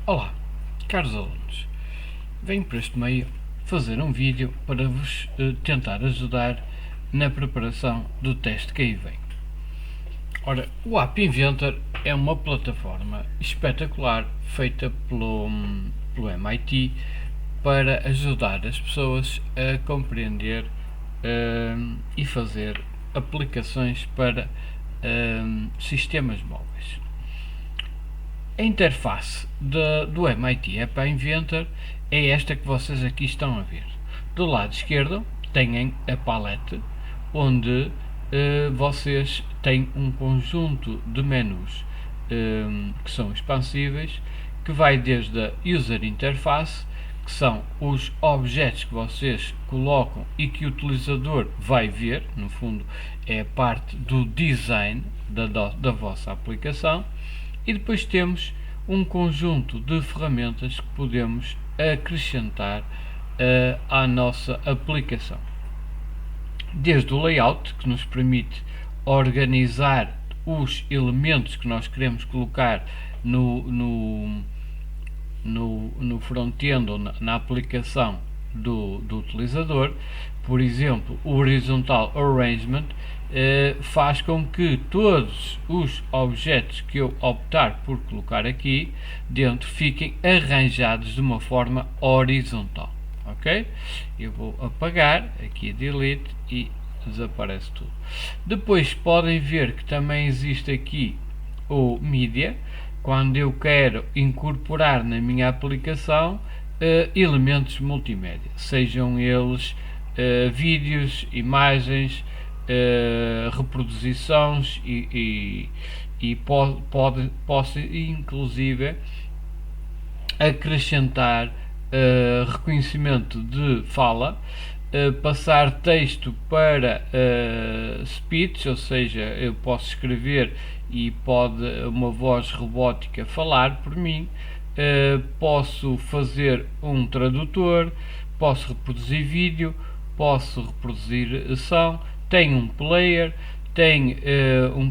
Olá, caros alunos. Venho por este meio fazer um vídeo para vos tentar ajudar na preparação do teste que aí vem. Ora, o App Inventor é uma plataforma espetacular feita pelo MIT para ajudar as pessoas a compreender e fazer aplicações para sistemas móveis. A interface do MIT App Inventor é esta que vocês aqui estão a ver. Do lado esquerdo têm a palete, onde vocês têm um conjunto de menus que são expansíveis, que vai desde a User Interface, que são os objetos que vocês colocam e que o utilizador vai ver, no fundo é a parte do design da vossa aplicação, e depois temos um conjunto de ferramentas que podemos acrescentar à nossa aplicação. Desde o layout, que nos permite organizar os elementos que nós queremos colocar no front-end ou na aplicação do utilizador. Por exemplo, o Horizontal Arrangement faz com que todos os objetos que eu optar por colocar aqui dentro fiquem arranjados de uma forma horizontal. Ok? Eu vou apagar aqui delete e desaparece tudo. Depois podem ver que também existe aqui o Media, quando eu quero incorporar na minha aplicação elementos multimédia, sejam eles vídeos, imagens, reproduções e posso inclusive acrescentar reconhecimento de fala, passar texto para speech, ou seja, eu posso escrever e pode uma voz robótica falar por mim, posso fazer um tradutor, posso reproduzir vídeo, posso reproduzir som, tenho um player,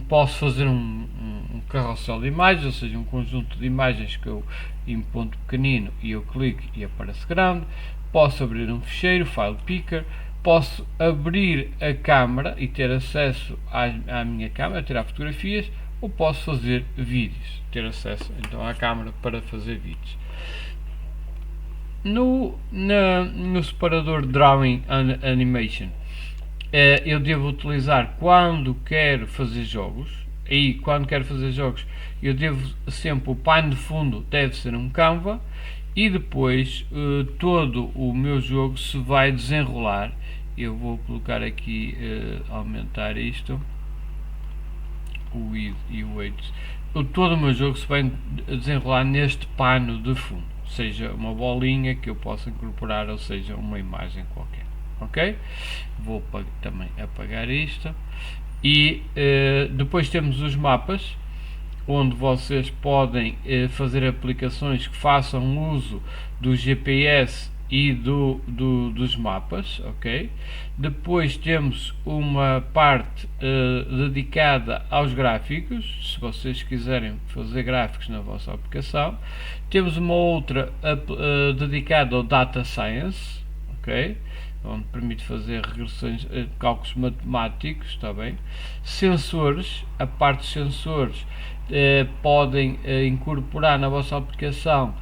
posso fazer um carrossel de imagens, ou seja, um conjunto de imagens que eu em ponto pequenino e eu clico e aparece grande. Posso abrir um ficheiro, file picker, posso abrir a câmera e ter acesso à minha câmera, tirar fotografias, ou posso fazer vídeos, ter acesso então à câmera para fazer vídeos. No separador Drawing and Animation, eu devo utilizar quando quero fazer jogos, e quando quero fazer jogos eu devo sempre, o pano de fundo deve ser um Canva, e depois todo o meu jogo se vai desenrolar. Eu vou colocar aqui, aumentar isto, o width e o weight. Todo o meu jogo se vai desenrolar neste pano de fundo, seja uma bolinha que eu possa incorporar, ou seja uma imagem qualquer. Ok? Vou também apagar isto. E depois temos os mapas, onde vocês podem fazer aplicações que façam uso do GPS e dos mapas, ok? Depois temos uma parte dedicada aos gráficos, se vocês quiserem fazer gráficos na vossa aplicação. Temos uma outra dedicada ao Data Science, ok? Onde permite fazer regressões, cálculos matemáticos, está bem? Sensores, a parte de sensores, podem incorporar na vossa aplicação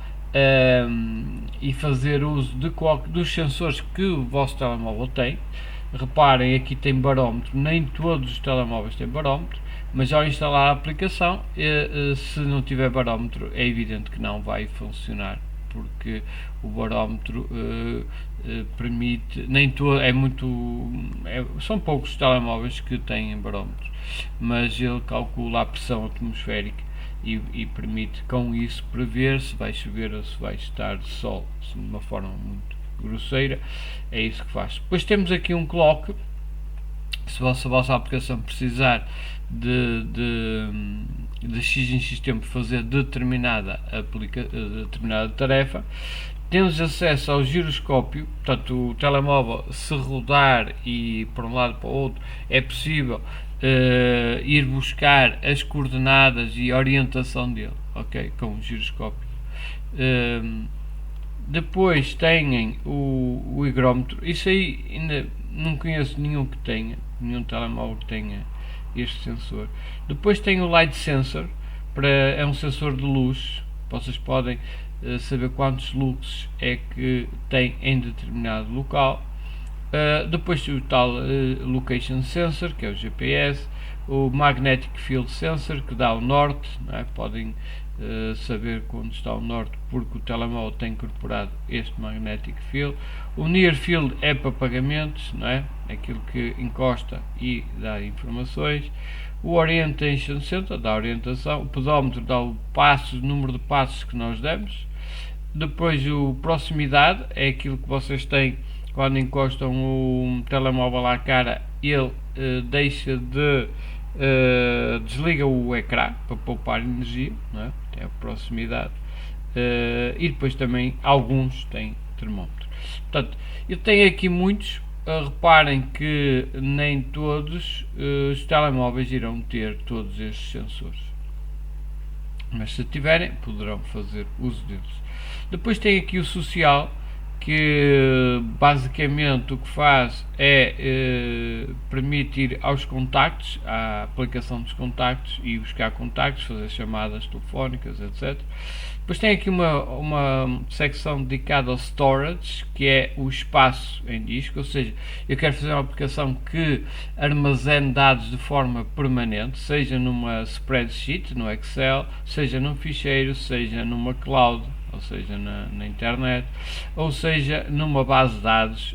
e fazer uso dos sensores que o vosso telemóvel tem. Reparem, aqui tem barómetro, nem todos os telemóveis têm barómetro, mas ao instalar a aplicação, se não tiver barómetro, é evidente que não vai funcionar, porque o barómetro permite, nem todo, são poucos os telemóveis que têm barómetro, mas ele calcula a pressão atmosférica e permite com isso prever se vai chover ou se vai estar de sol, de uma forma muito grosseira. É isso que faz. Depois temos aqui um clock, se a vossa aplicação precisar de X em X tempo fazer determinada tarefa. Temos acesso ao giroscópio, portanto o telemóvel, se rodar e para um lado para o outro, é possível ir buscar as coordenadas e a orientação dele, ok, com o giroscópio. Depois têm o higrómetro. Isso aí ainda não conheço nenhum que tenha, nenhum telemóvel que tenha este sensor. Depois tem o light sensor, é um sensor de luz. Vocês podem saber quantos lux é que tem em determinado local. Depois o tal location sensor, que é o GPS, o magnetic field sensor, que dá o norte, não é? Podem saber quando está o norte porque o telemóvel tem incorporado este magnetic field. O near field é para pagamentos, não é? Aquilo que encosta e dá informações. O orientation center dá orientação. O pedómetro dá o número de passos que nós demos. Depois o proximidade é aquilo que vocês têm quando encostam o telemóvel à cara, ele deixa de desliga o ecrã para poupar energia, não é? É a proximidade. E depois também alguns têm termómetro. Portanto, eu tenho aqui muitos. Reparem que nem todos os telemóveis irão ter todos estes sensores, mas se tiverem poderão fazer uso deles. Depois tem aqui o social, que basicamente o que faz é permitir aos contactos, à aplicação dos contactos, e buscar contactos, fazer chamadas telefónicas, etc. Depois tem aqui uma secção dedicada ao storage, que é o espaço em disco, ou seja, eu quero fazer uma aplicação que armazene dados de forma permanente, seja numa spreadsheet, no Excel, seja num ficheiro, seja numa cloud, ou seja na internet, ou seja numa base de dados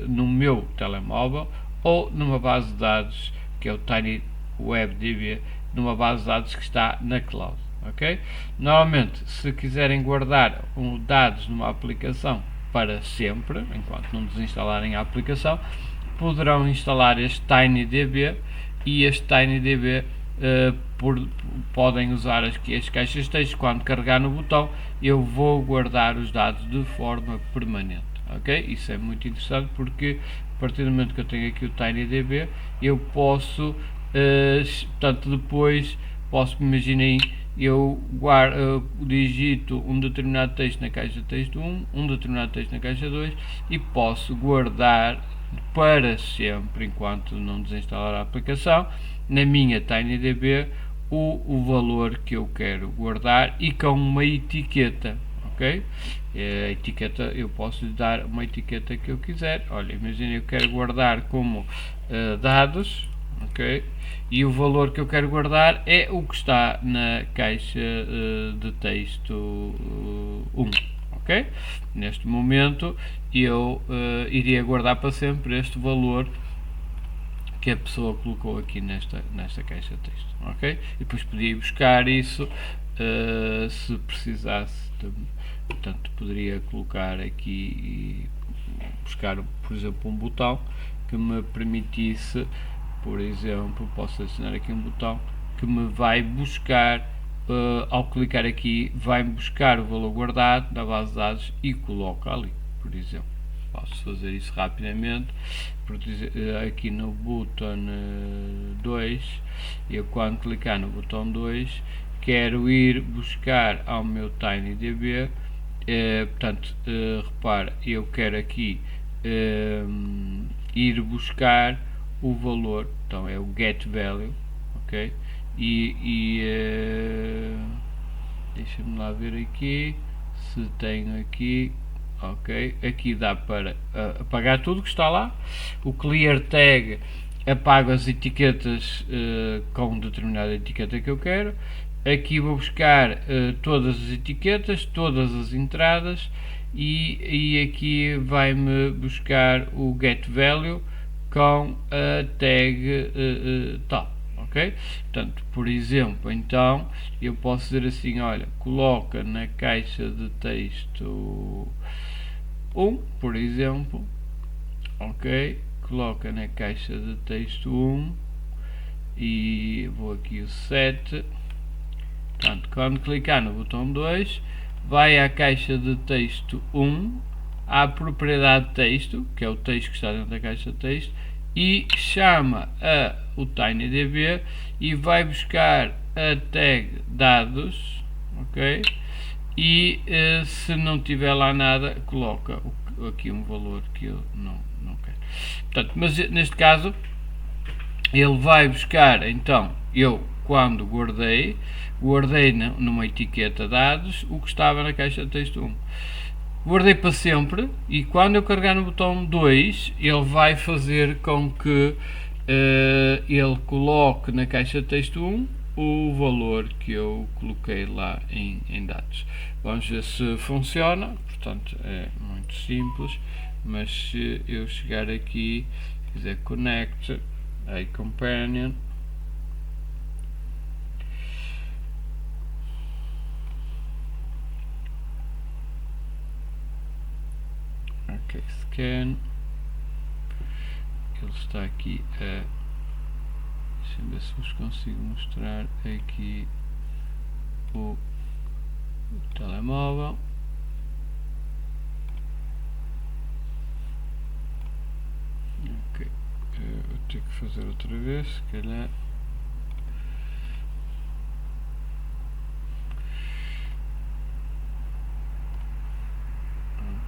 no meu telemóvel, ou numa base de dados que é o TinyWebDB, numa base de dados que está na cloud. Okay? Normalmente, se quiserem guardar dados numa aplicação para sempre, enquanto não desinstalarem a aplicação, poderão instalar este TinyDB, e este TinyDB podem usar as caixas de texto. Quando carregar no botão, eu vou guardar os dados de forma permanente. Okay? Isso é muito interessante, porque a partir do momento que eu tenho aqui o TinyDB, eu posso, portanto, depois posso, imaginem, eu digito um determinado texto na caixa de texto 1, um determinado texto na caixa 2, e posso guardar para sempre, enquanto não desinstalar a aplicação, na minha TinyDB, o valor que eu quero guardar, e com uma etiqueta. Ok? A etiqueta, eu posso lhe dar uma etiqueta que eu quiser. Olha, imagina, eu quero guardar como dados, ok? E o valor que eu quero guardar é o que está na caixa de texto 1, ok? Neste momento eu iria guardar para sempre este valor que a pessoa colocou aqui nesta caixa de texto, ok? E depois podia ir buscar isso se precisasse. Portanto, poderia colocar aqui e buscar, por exemplo, um botão que me permitisse, por exemplo, posso adicionar aqui um botão que me vai buscar, ao clicar aqui, vai-me buscar o valor guardado da base de dados e coloca ali, por exemplo. Posso fazer isso rapidamente, aqui no botão 2, eu quando clicar no botão 2, quero ir buscar ao meu TinyDB, portanto, repara, eu quero aqui ir buscar o valor, então é o get value, ok? Deixa-me lá ver aqui se tenho aqui, ok? Aqui dá para apagar tudo que está lá. O clear tag apaga as etiquetas com determinada etiqueta que eu quero. Aqui vou buscar todas as etiquetas, todas as entradas, e aqui vai-me buscar o get value com a tag tal, ok? Portanto, por exemplo, então eu posso dizer assim, olha, coloca na caixa de texto 1, por exemplo, ok? Coloca na caixa de texto 1 e vou aqui o 7. Portanto, quando clicar no botão 2, vai à caixa de texto 1, à propriedade de texto, que é o texto que está dentro da caixa de texto, e chama o TinyDB e vai buscar a tag dados, ok? e se não tiver lá nada, coloca aqui um valor que eu não quero. Portanto, mas neste caso ele vai buscar, então eu quando guardei numa etiqueta dados o que estava na caixa de texto 1. Guardei para sempre e quando eu carregar no botão 2 ele vai fazer com que ele coloque na caixa de texto 1 o valor que eu coloquei lá em dados. Vamos ver se funciona. Portanto é muito simples, mas se eu chegar aqui, quiser connect a companion, ok, scan, ele está aqui a, deixa-me ver se vos consigo mostrar aqui o telemóvel. Ok, vou ter que fazer outra vez, se calhar.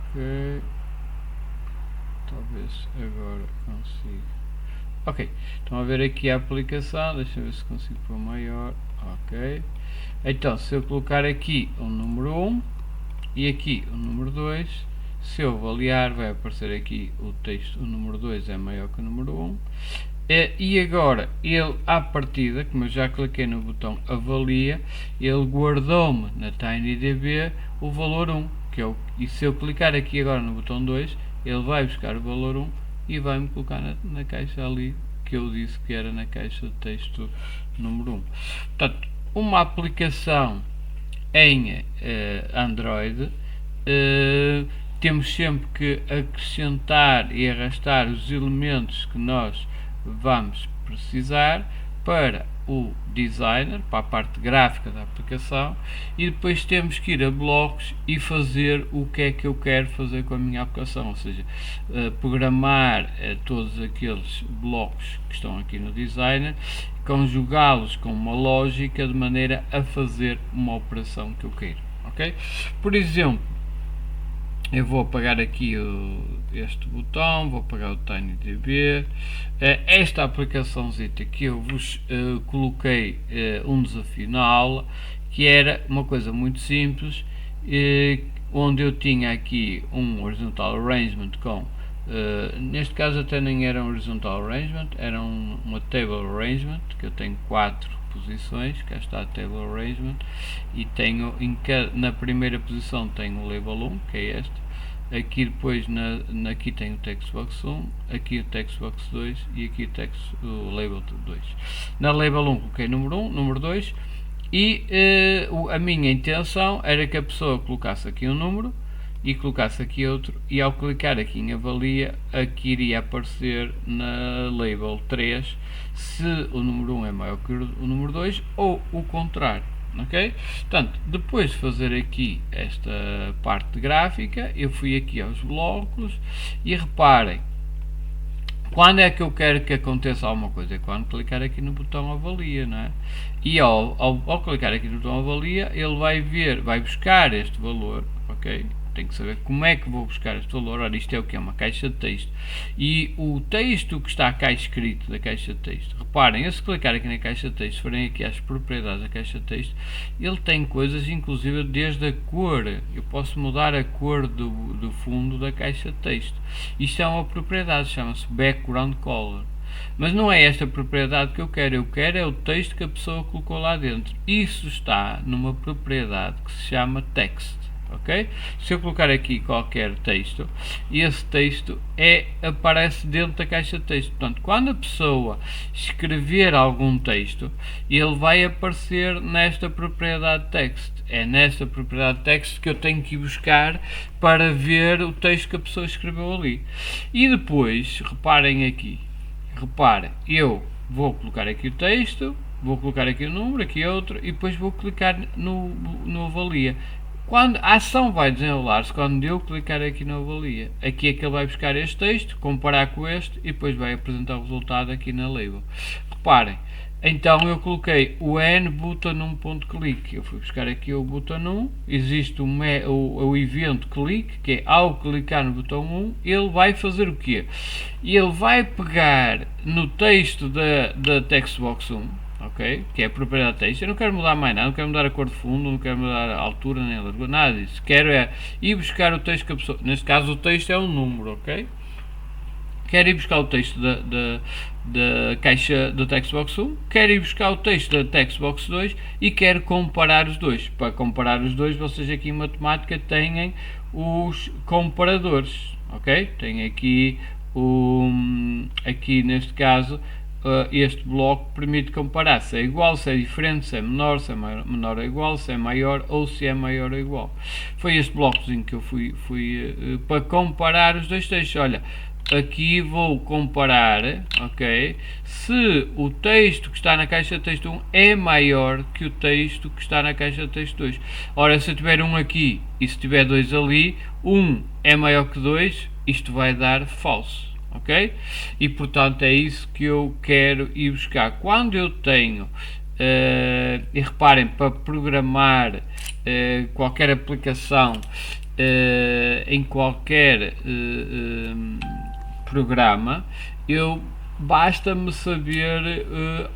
Ok, talvez agora consiga. Ok, estão a ver aqui a aplicação, deixa eu ver se consigo pôr maior. Ok, então se eu colocar aqui o número 1 e aqui o número 2, se eu avaliar vai aparecer aqui o texto, o número 2 é maior que o número 1. E agora ele à partida, como eu já cliquei no botão avalia, ele guardou-me na TinyDB o valor 1, e se eu clicar aqui agora no botão 2, ele vai buscar o valor 1 e vai me colocar na caixa ali que eu disse que era na caixa de texto número 1. Portanto, uma aplicação em Android, temos sempre que acrescentar e arrastar os elementos que nós vamos precisar para o designer, para a parte gráfica da aplicação, e depois temos que ir a blocos e fazer o que é que eu quero fazer com a minha aplicação, ou seja, programar todos aqueles blocos que estão aqui no designer, conjugá-los com uma lógica de maneira a fazer uma operação que eu quero. Ok? Por exemplo, eu vou apagar aqui este botão, vou apagar o TinyDB. Esta aplicaçãozita que eu vos coloquei um desafio na aula, que era uma coisa muito simples, onde eu tinha aqui um horizontal arrangement com, neste caso até nem era um horizontal arrangement, era uma table arrangement, que eu tenho 4 posições, cá está a table arrangement, e tenho na primeira posição tenho o label 1, que é este, aqui depois aqui tenho o textbox 1, aqui o textbox 2 e aqui o label 2. Na label 1 coloquei número 1, número 2, e a minha intenção era que a pessoa colocasse aqui um número e colocasse aqui outro, e ao clicar aqui em avalia, aqui iria aparecer na label 3 se o número 1 é maior que o número 2 ou o contrário. Ok? Portanto, depois de fazer aqui esta parte gráfica, eu fui aqui aos blocos e reparem, quando é que eu quero que aconteça alguma coisa? É quando clicar aqui no botão avalia, não é? E ao clicar aqui no botão avalia, ele vai buscar este valor, ok? Tenho que saber como é que vou buscar este valor. Ora, isto é o que é uma caixa de texto, e o texto que está cá escrito da caixa de texto, reparem, eu se clicar aqui na caixa de texto, forem aqui às propriedades da caixa de texto, ele tem coisas inclusive desde a cor, eu posso mudar a cor do fundo da caixa de texto. Isto é uma propriedade, chama-se background color. Mas não é esta propriedade que eu quero é o texto que a pessoa colocou lá dentro. Isso está numa propriedade que se chama text. Ok? Se eu colocar aqui qualquer texto, esse texto aparece dentro da caixa de texto. Portanto, quando a pessoa escrever algum texto, ele vai aparecer nesta propriedade text. É nesta propriedade text que eu tenho que ir buscar para ver o texto que a pessoa escreveu ali. E depois, reparem aqui, eu vou colocar aqui o texto, vou colocar aqui o número, aqui outro, e depois vou clicar no avalia. Quando a ação vai desenrolar-se, quando eu clicar aqui na avalia, aqui é que ele vai buscar este texto, comparar com este e depois vai apresentar o resultado aqui na label. Reparem, Então eu coloquei o N button 1.click. Eu fui buscar aqui o botão 1. Existe o evento click, que é ao clicar no botão 1, ele vai fazer o quê? Ele vai pegar no texto da textbox 1, ok? Que é a propriedade de texto. Eu não quero mudar mais nada, não quero mudar a cor de fundo, não quero mudar a altura nem a largura, nada disso. Quero é ir buscar o texto que a pessoa. Neste caso o texto é um número, ok? Quero ir buscar o texto da caixa da Textbox 1, quero ir buscar o texto da Textbox 2 e quero comparar os dois. Para comparar os dois, vocês aqui em matemática têm os comparadores, ok? Tem aqui, aqui neste caso, este bloco permite comparar se é igual, se é diferente, se é menor ou igual, se é maior ou se é maior ou igual. Foi este blocozinho que eu fui para comparar os dois textos. Olha, aqui vou comparar, ok, se o texto que está na caixa de texto 1 é maior que o texto que está na caixa de texto 2. Ora, se eu tiver um aqui e se tiver dois ali, 1 é maior que 2, isto vai dar falso, ok? E portanto é isso que eu quero ir buscar. Quando eu tenho, e reparem, para programar qualquer aplicação em qualquer programa, basta-me saber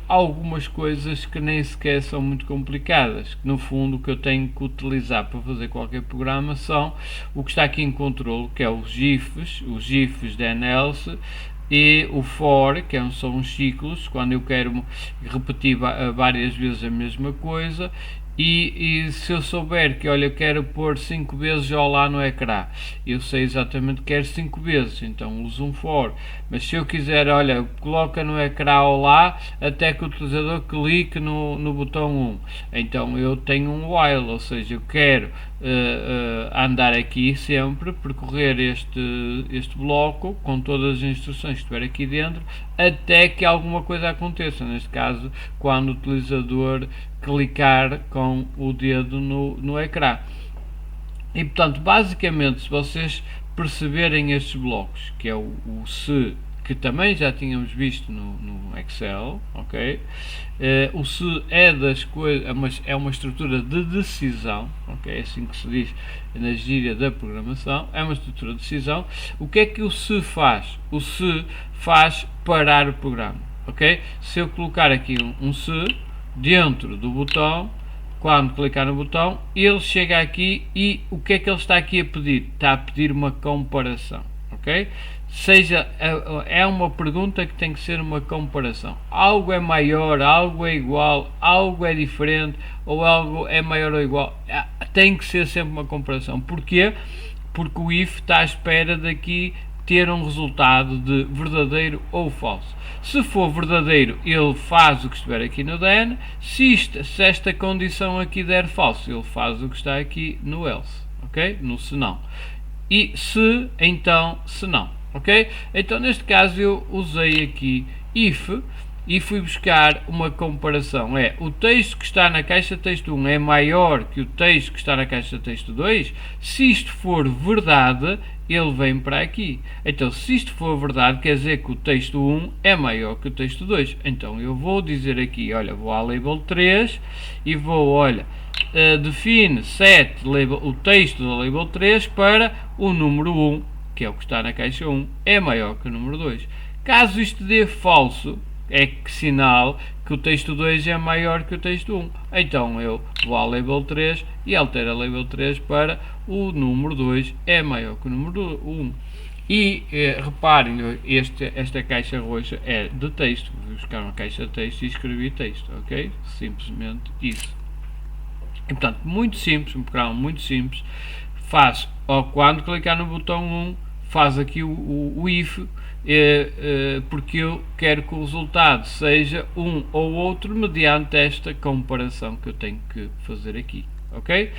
algumas coisas que nem sequer são muito complicadas. No fundo, o que eu tenho que utilizar para fazer qualquer programa são o que está aqui em controle, que é os GIFs da NLS, e o for, que são os ciclos, quando eu quero repetir várias vezes a mesma coisa. E se eu souber que, olha, eu quero pôr 5 vezes lá no ecrã, eu sei exatamente que quero 5 vezes, então uso um for. Mas se eu quiser, olha, coloca no ecrã lá até que o utilizador clique no botão 1, então eu tenho um while, ou seja, eu quero andar aqui sempre, percorrer este bloco com todas as instruções que estiver aqui dentro, até que alguma coisa aconteça, neste caso quando o utilizador clicar com o dedo no ecrã. E portanto, basicamente, se vocês perceberem estes blocos, que é o se, que também já tínhamos visto no Excel, ok? O se é das coisas, é uma estrutura de decisão, ok? É assim que se diz na gíria da programação, é uma estrutura de decisão. O que é que o se faz? O se faz parar o programa, ok? Se eu colocar aqui um se dentro do botão, quando clicar no botão, ele chega aqui e o que é que ele está aqui a pedir? Está a pedir uma comparação, ok? Seja, é uma pergunta que tem que ser uma comparação. Algo é maior, algo é igual, algo é diferente, ou algo é maior ou igual. Tem que ser sempre uma comparação. Porquê? Porque o if está à espera daqui ter um resultado de verdadeiro ou falso. Se for verdadeiro, ele faz o que estiver aqui no then. Se esta condição aqui der falso, ele faz o que está aqui no else, ok? No se não. E se, então, se não, ok? Então, neste caso, eu usei aqui if e fui buscar uma comparação. É, o texto que está na caixa de texto 1 é maior que o texto que está na caixa de texto 2? Se isto for verdade, ele vem para aqui. Então, se isto for verdade, quer dizer que o texto 1 é maior que o texto 2. Então, eu vou dizer aqui, olha, vou à label 3 e vou, olha, define set o texto da label 3 para o número 1, que é o que está na caixa 1, é maior que o número 2. Caso isto dê falso, é que sinal que o texto 2 é maior que o texto 1. Então eu vou à label 3 e altero a label 3 para o número 2 é maior que o número 1. E reparem, esta caixa roxa é de texto. Vou buscar uma caixa de texto e escrevi texto, ok? Simplesmente isso. E, portanto, muito simples, um programa muito simples. Faz, quando clicar no botão 1, faz aqui o if, porque eu quero que o resultado seja um ou outro mediante esta comparação que eu tenho que fazer aqui, ok?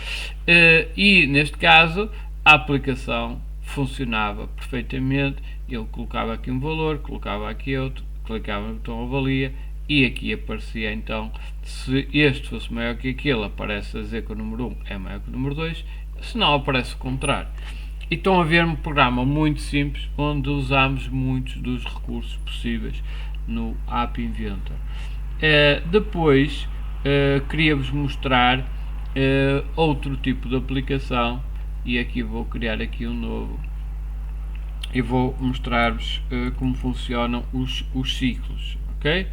E neste caso a aplicação funcionava perfeitamente. Ele colocava aqui um valor, colocava aqui outro, clicava no botão avalia e aqui aparecia então, se este fosse maior que aquele, aparece a dizer que o número 1 é maior que o número 2, se não aparece o contrário. E estão a ver um programa muito simples, onde usamos muitos dos recursos possíveis no App Inventor. Depois queria-vos mostrar outro tipo de aplicação, e aqui vou criar aqui um novo e vou mostrar-vos como funcionam os ciclos, ok?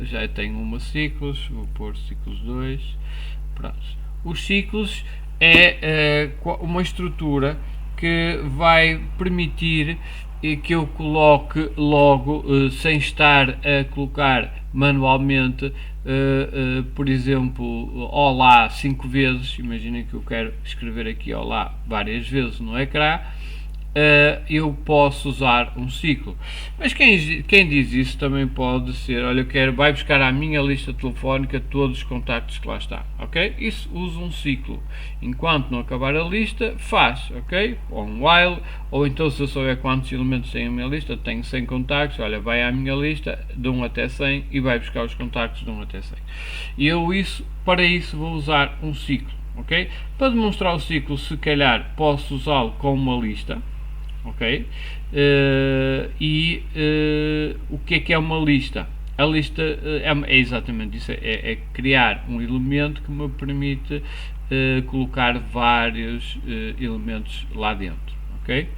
Já tenho uma ciclos, vou pôr ciclos 2. Pronto. Os ciclos é uma estrutura que vai permitir que eu coloque logo, sem estar a colocar manualmente, por exemplo, olá 5 vezes. Imaginem que eu quero escrever aqui olá várias vezes no ecrã. Eu posso usar um ciclo, mas quem diz isso também pode ser, olha, vai buscar à minha lista telefónica todos os contactos que lá está, ok? Isso usa um ciclo, enquanto não acabar a lista faz, ok? Ou um while, ou então se eu souber quantos elementos tem a minha lista, tenho 100 contactos, olha, vai à minha lista de 1 até 100 e vai buscar os contactos de 1 até 100. E eu para isso vou usar um ciclo, ok? Para demonstrar o ciclo, se calhar posso usá-lo com uma lista. Ok? O que é uma lista? A lista é exatamente isso, é criar um elemento que me permite colocar vários elementos lá dentro, ok?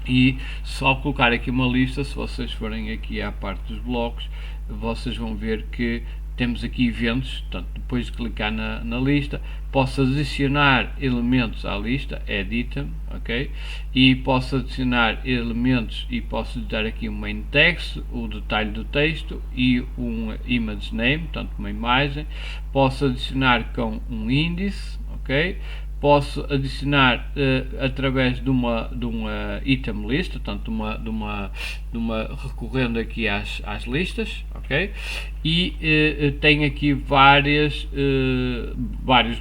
E só colocar aqui uma lista, se vocês forem aqui à parte dos blocos, vocês vão ver que temos aqui eventos. Portanto, depois de clicar na lista, posso adicionar elementos à lista, add item, ok? E posso adicionar elementos e posso dar aqui um main text, o detalhe do texto e um image name, portanto uma imagem. Posso adicionar com um índice, ok? Posso adicionar através de uma item list, portanto de uma recorrendo aqui às listas, ok? E tenho aqui vários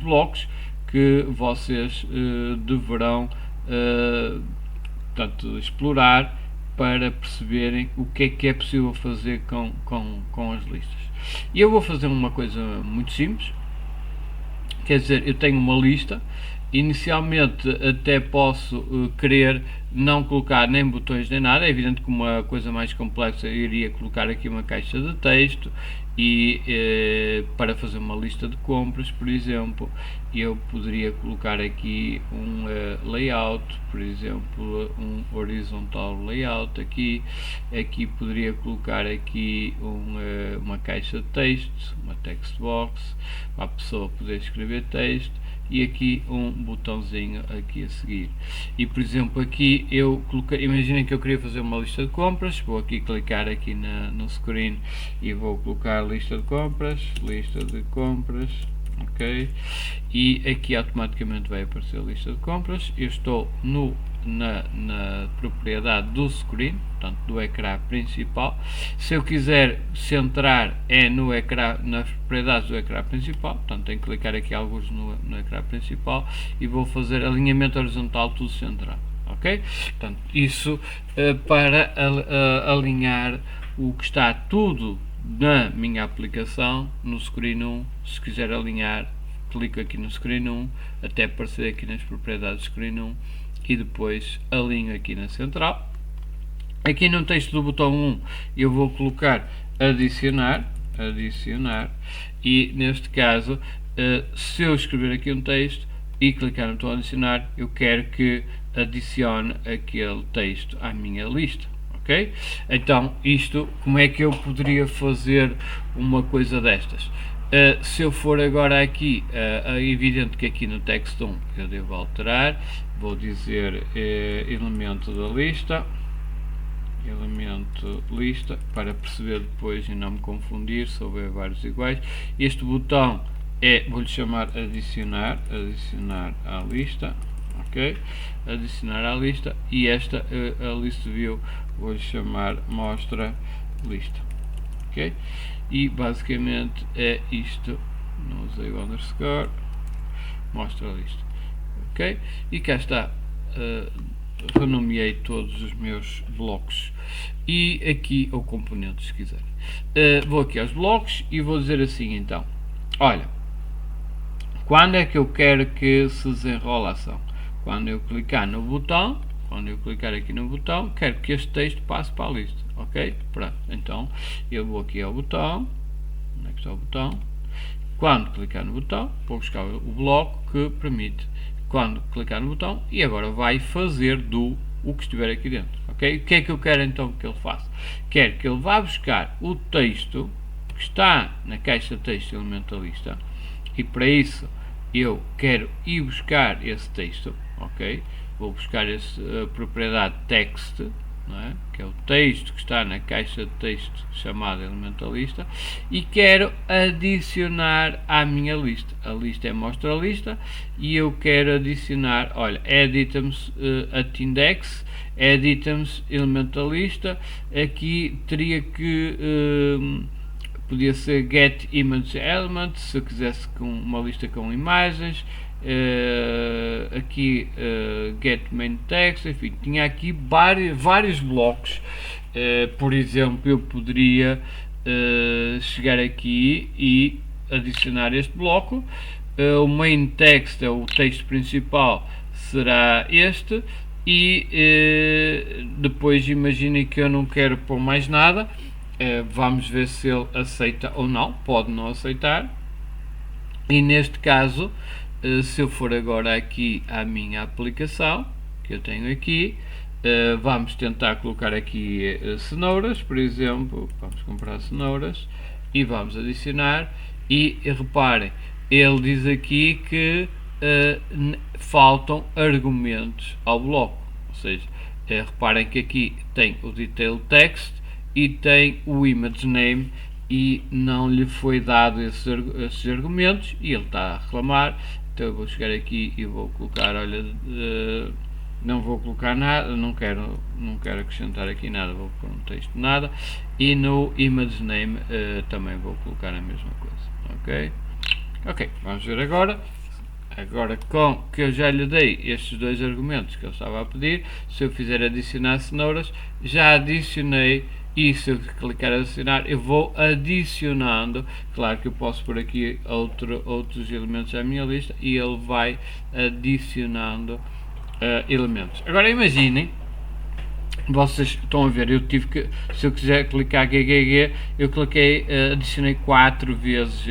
blocos que vocês deverão portanto, explorar para perceberem o que é possível fazer com as listas. E eu vou fazer uma coisa muito simples. Quer dizer, eu tenho uma lista, inicialmente até posso querer não colocar nem botões nem nada. É evidente que uma coisa mais complexa eu iria colocar aqui uma caixa de texto e para fazer uma lista de compras, por exemplo, eu poderia colocar aqui um layout, por exemplo, um horizontal layout. Aqui poderia colocar aqui uma caixa de texto, uma text box, para a pessoa poder escrever texto, e aqui um botãozinho aqui a seguir. E por exemplo aqui eu coloquei, imaginem que eu queria fazer uma lista de compras, vou aqui clicar aqui no screen e vou colocar lista de compras, ok? E aqui automaticamente vai aparecer a lista de compras. Eu estou na propriedade do screen, portanto do ecrã principal. Se eu quiser centrar no ecrã, nas propriedades do ecrã principal, portanto tenho que clicar aqui alguns no ecrã principal e vou fazer alinhamento horizontal tudo centrado, ok? Portanto, isso para alinhar o que está tudo na minha aplicação no screen 1. Se quiser alinhar, clico aqui no screen 1 até aparecer aqui nas propriedades do screen 1 e depois alinho aqui na central. Aqui no texto do botão 1 eu vou colocar adicionar, e neste caso se eu escrever aqui um texto e clicar no botão adicionar, eu quero que adicione aquele texto à minha lista. Okay? Então, como é que eu poderia fazer uma coisa destas? Se eu for agora aqui, é evidente que aqui no text 1 eu devo alterar, vou dizer elemento da lista, para perceber depois e não me confundir se houver vários iguais. Este botão vou-lhe chamar adicionar à lista, ok? Adicionar à lista, e esta a list view vou-lhe chamar mostra lista, ok? E basicamente é isto, não usei o underscore, mostra lista, ok? E cá está, renomeei todos os meus blocos, e aqui o componente, se quiser. Vou aqui aos blocos e vou dizer assim, então, olha, quando é que eu quero que se desenrola a ação? Quando eu clicar no botão, quero que este texto passe para a lista, ok? Pronto, então eu vou aqui ao botão, Onde é que está o botão? Quando clicar no botão, vou buscar o bloco que permite, quando clicar no botão, e agora vai fazer o que estiver aqui dentro. Ok? O que é que eu quero então que ele faça? Quero que ele vá buscar o texto que está na caixa de texto elementalista, e para isso eu quero ir buscar esse texto. Ok? Vou buscar a propriedade text, não é? Que é o texto que está na caixa de texto chamada elementalista, e quero adicionar à minha lista. A lista é mostra lista e eu quero adicionar, olha, add items at index, add items elementalista. Aqui teria que podia ser get image element, se eu quisesse com uma lista com imagens. Aqui get main text, enfim, tinha aqui vários blocos. Por exemplo, eu poderia chegar aqui e adicionar este bloco. O main text é o texto principal, será este, e depois imaginem que eu não quero pôr mais nada. Vamos ver se ele aceita ou não, pode não aceitar, e neste caso, se eu for agora aqui à minha aplicação, que eu tenho aqui, vamos tentar colocar aqui cenouras, por exemplo, vamos comprar cenouras e vamos adicionar, e reparem, ele diz aqui que faltam argumentos ao bloco, ou seja, reparem que aqui tem o detail text e tem o image name, e não lhe foi dado esses argumentos, e ele está a reclamar. Então eu vou chegar aqui e vou colocar, olha, não vou colocar nada, não quero acrescentar aqui nada, vou pôr um texto nada, e no image name também vou colocar a mesma coisa. Ok, vamos ver agora com que eu já lhe dei estes dois argumentos que ele estava a pedir. Se eu fizer adicionar cenouras, já adicionei. E se eu clicar em adicionar, eu vou adicionando. Claro que eu posso pôr aqui outros elementos à minha lista, e ele vai adicionando elementos. Agora imaginem, vocês estão a ver, eu tive que, se eu quiser clicar GGG, eu cliquei, adicionei 4 vezes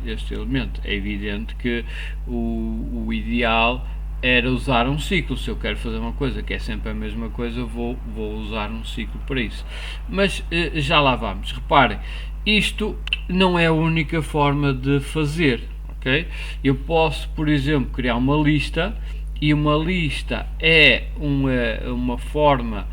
este elemento. É evidente que o ideal era usar um ciclo. Se eu quero fazer uma coisa que é sempre a mesma coisa, vou usar um ciclo para isso. Mas já lá vamos. Reparem, isto não é a única forma de fazer, ok? Eu posso, por exemplo, criar uma lista, e uma lista é uma forma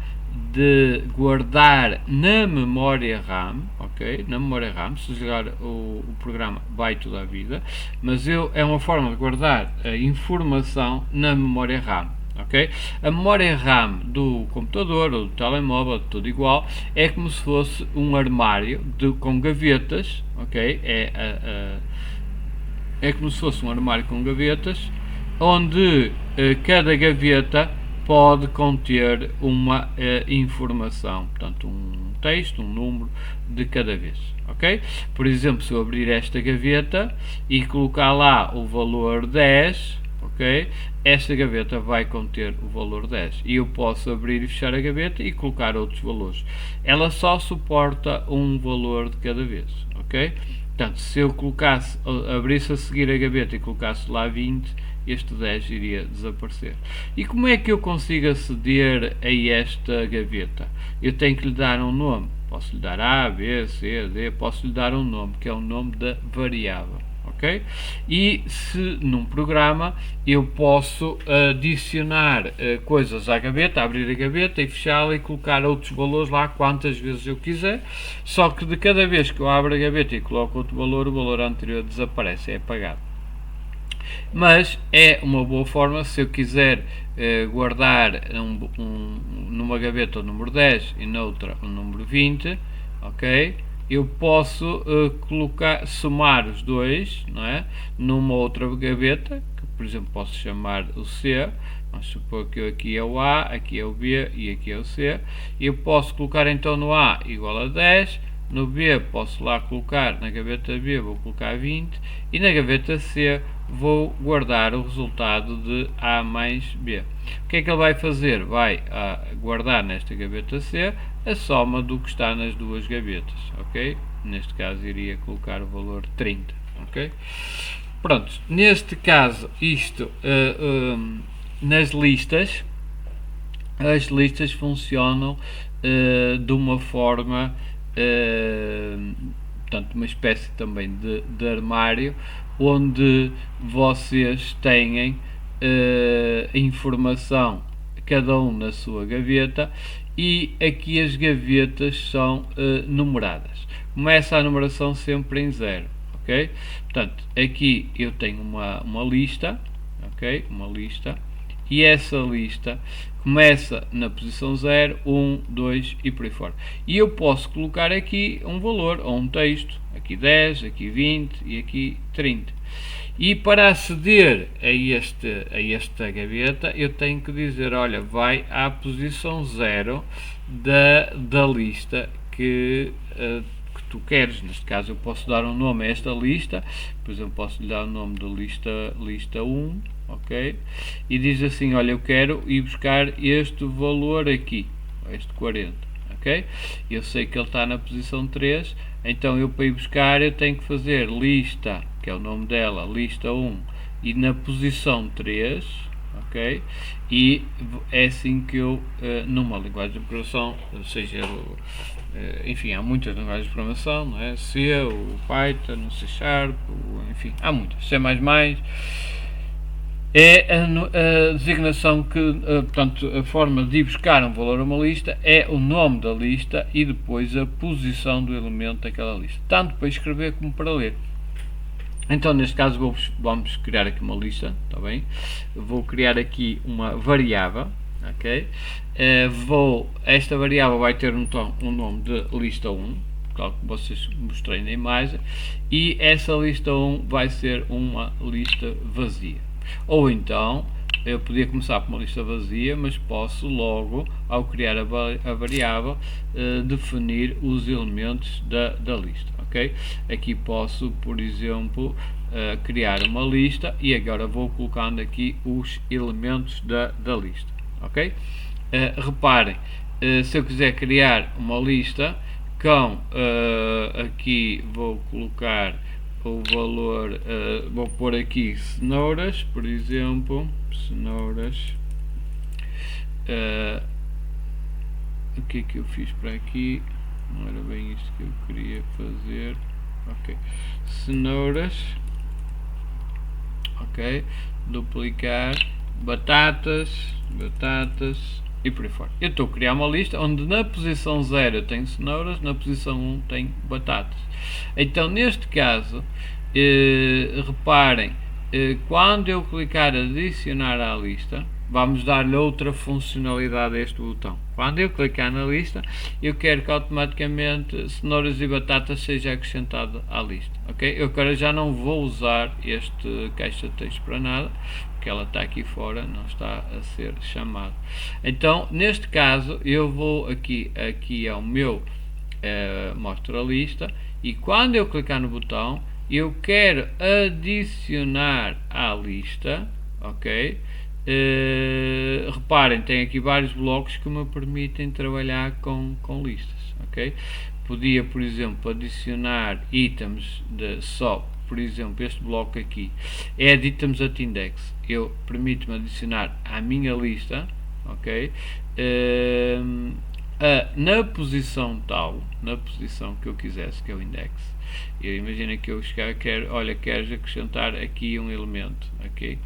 de guardar na memória RAM, ok? Na memória RAM, se jogar o programa vai toda a vida, mas é uma forma de guardar a informação na memória RAM, ok? A memória RAM do computador ou do telemóvel, tudo igual, é como se fosse um armário com gavetas, ok? É como se fosse um armário com gavetas, onde cada gaveta pode conter uma informação, portanto um texto, um número de cada vez, ok? Por exemplo, se eu abrir esta gaveta e colocar lá o valor 10, ok? Esta gaveta vai conter o valor 10, e eu posso abrir e fechar a gaveta e colocar outros valores. Ela só suporta um valor de cada vez, ok? Portanto, se eu abrisse a seguir a gaveta e colocasse lá 20, este 10 iria desaparecer. E como é que eu consigo aceder a esta gaveta? Eu tenho que lhe dar um nome. Posso lhe dar A, B, C, D, posso lhe dar um nome, que é o nome da variável. Ok? E se num programa eu posso adicionar coisas à gaveta, abrir a gaveta e fechá-la e colocar outros valores lá quantas vezes eu quiser, só que de cada vez que eu abro a gaveta e coloco outro valor, o valor anterior desaparece, é apagado. Mas é uma boa forma, se eu quiser guardar numa gaveta o número 10 e noutra o número 20, ok? Eu posso somar os dois, não é? Numa outra gaveta, que por exemplo posso chamar o C. Vamos supor que aqui é o A, aqui é o B e aqui é o C. Eu posso colocar então no A igual a 10, no B posso lá colocar, na gaveta B vou colocar 20, e na gaveta C vou guardar o resultado de A mais B. O que é que ele vai fazer? Vai guardar nesta gaveta C a soma do que está nas duas gavetas, ok? neste caso iria colocar o valor 30, ok? Pronto, neste caso isto nas listas, as listas funcionam de uma forma, portanto, uma espécie também de armário, onde vocês têm informação, cada um na sua gaveta, e aqui as gavetas são numeradas. Começa a numeração sempre em 0, ok? Portanto, aqui eu tenho uma lista, ok? Uma lista, e essa lista começa na posição 0, 1, 2 e por aí fora. E eu posso colocar aqui um valor ou um texto, aqui 10, aqui 20 e aqui 30. E para aceder a esta gaveta eu tenho que dizer, olha, vai à posição 0 da lista que tu queres. Neste caso eu posso dar um nome a esta lista, por exemplo, posso lhe dar o nome da lista 1, ok? E diz assim, olha, eu quero ir buscar este valor aqui, este 40, ok? Eu sei que ele está na posição 3, então eu para ir buscar eu tenho que fazer lista, que é o nome dela, lista 1, e na posição 3, ok? E é assim que eu, numa linguagem de programação, seja, enfim, há muitas linguagens de programação, não é? C, o Python, o C Sharp, enfim, há muitas, C++, é a designação que, portanto, a forma de ir buscar um valor a uma lista é o nome da lista e depois a posição do elemento daquela lista, tanto para escrever como para ler. Então, neste caso, vamos criar aqui uma lista, está bem? Vou criar aqui uma variável, ok? Esta variável vai ter um nome de lista 1, tal que vocês mostrei na imagem, e essa lista 1 vai ser uma lista vazia. Ou então, eu podia começar por uma lista vazia, mas posso logo, ao criar a variável, definir os elementos da lista, ok? Aqui posso, por exemplo, criar uma lista e agora vou colocando aqui os elementos da lista, ok? Reparem, se eu quiser criar uma lista com, aqui vou colocar o valor, vou pôr aqui cenouras, por exemplo, cenouras, o que é que eu fiz para aqui, não era bem isto que eu queria fazer, ok, cenouras, ok, duplicar, batatas e por aí fora. Eu estou a criar uma lista onde na posição 0 eu tenho cenouras, na posição 1 tenho batatas. Então, neste caso, reparem, quando eu clicar adicionar à lista, vamos dar-lhe outra funcionalidade a este botão. Quando eu clicar na lista, eu quero que automaticamente cenouras e batatas seja acrescentado à lista, ok? Eu agora já não vou usar este caixa de texto para nada, porque ela está aqui fora, não está a ser chamado. Então, neste caso, eu vou aqui ao meu mostra a lista, e quando eu clicar no botão, eu quero adicionar à lista, ok? Reparem, tem aqui vários blocos que me permitem trabalhar com listas, ok? Podia, por exemplo, adicionar itens só, por exemplo, este bloco aqui, Add Items at Index, permite-me adicionar à minha lista, ok? Na posição tal, na posição que eu quisesse, que é o index. Eu imagino que eu queres acrescentar aqui um elemento, ok?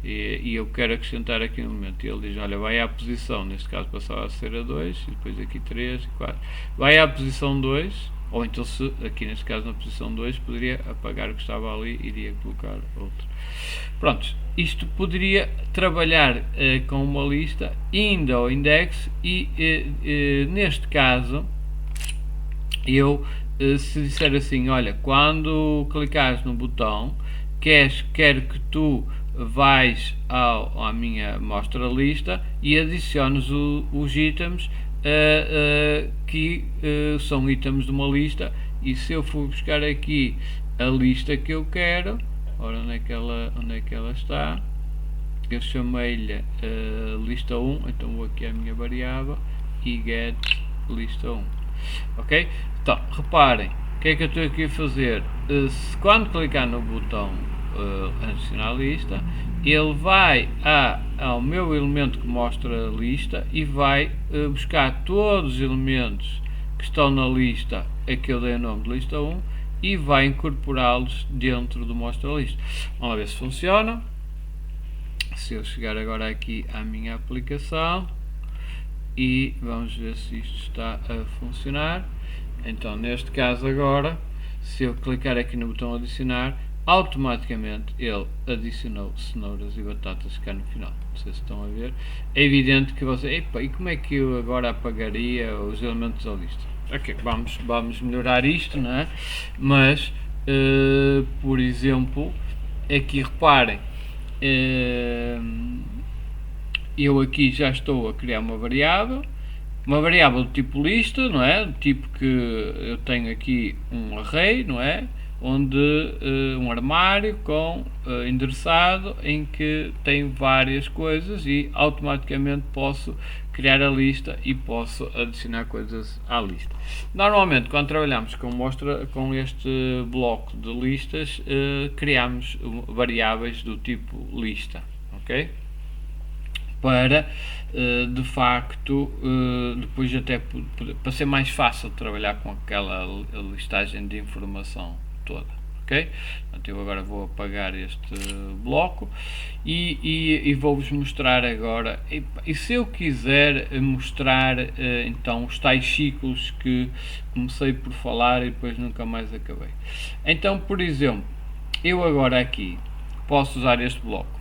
E eu quero acrescentar aqui um elemento, e ele diz, olha, vai à posição, neste caso passava a ser a 2, e depois aqui 3 e 4, vai à posição 2, ou então se aqui neste caso na posição 2 poderia apagar o que estava ali e iria colocar outro. Pronto, isto poderia trabalhar com uma lista, indo ao index, e neste caso eu se disser assim, olha, quando clicares no botão, quero que tu vais à minha mostra lista e adiciones os itens que são itens de uma lista, e se eu for buscar aqui a lista que eu quero, ora, onde é que ela está? Eu chamei-lhe lista 1, então vou aqui à minha variável e get lista 1, ok? Então, reparem, O que é que eu estou aqui a fazer? Quando clicar no botão adicionar lista, ele vai ao meu elemento que mostra a lista e vai buscar todos os elementos que estão na lista a que eu dei o nome de lista 1 e vai incorporá-los dentro do mostra lista. Vamos ver se funciona. Se eu chegar agora aqui à minha aplicação e vamos ver se isto está a funcionar. Então, neste caso agora, se eu clicar aqui no botão adicionar, automaticamente ele adicionou cenouras e batatas cá no final. Não sei se estão a ver. É evidente que você, epa, e como é que eu agora apagaria os elementos da lista? Ok, vamos melhorar isto, não é? Mas, por exemplo, aqui reparem, eu aqui já estou a criar uma variável do tipo lista, não é? Do tipo que eu tenho aqui um array, não é? Onde um armário com endereçado em que tem várias coisas e automaticamente posso criar a lista e posso adicionar coisas à lista. Normalmente quando trabalhamos com este bloco de listas, criamos variáveis do tipo lista, ok? Para de facto depois até para ser mais fácil trabalhar com aquela listagem de informação toda, ok? Portanto, eu agora vou apagar este bloco e vou-vos mostrar agora, e se eu quiser mostrar então os tais ciclos que comecei por falar e depois nunca mais acabei. Então, por exemplo, eu agora aqui posso usar este bloco.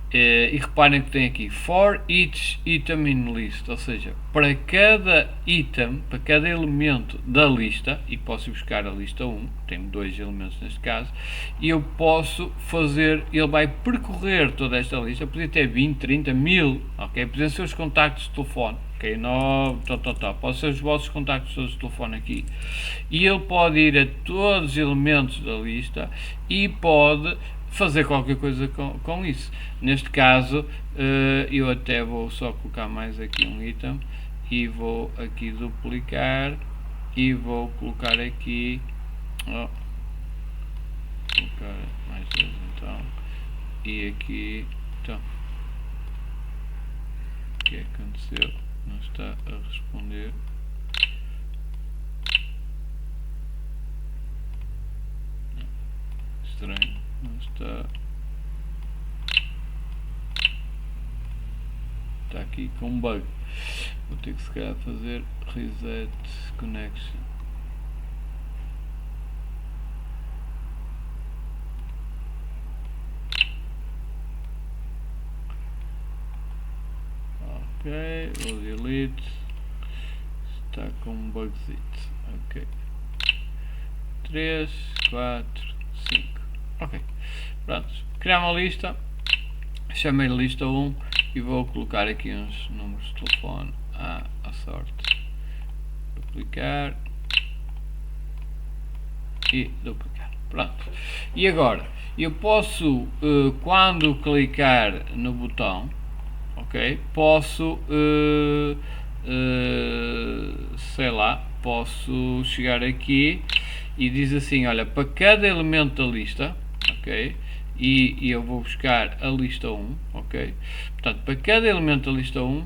E reparem que tem aqui for each item in list, ou seja, para cada item, para cada elemento da lista, e posso buscar a lista 1, tenho 2 elementos neste caso, e eu posso fazer, ele vai percorrer toda esta lista, podia ter 20, 30, 1000, ok? Podem ser os contactos de telefone, ok? Pode ser os vossos contactos todos de telefone aqui, e ele pode ir a todos os elementos da lista e pode fazer qualquer coisa com isso. Neste caso, eu até vou só colocar mais aqui um item e vou aqui duplicar e vou colocar aqui, colocar mais dois então, e aqui, então, o que é que aconteceu? Não está a responder. Estranho, não está. Está aqui com um bug. Vou ter que se calhar fazer reset connection. Ok, vou delete. Está com um bugzito. Ok. 3, 4, 5. Ok. Pronto. Criar uma lista. Chamei lista 1 e vou colocar aqui uns números de telefone à sorte. Duplicar e duplicar. Pronto. E agora eu posso, quando clicar no botão, ok, posso sei lá, posso chegar aqui e diz assim, olha, para cada elemento da lista, ok, e eu vou buscar a lista 1, ok, portanto, para cada elemento da lista 1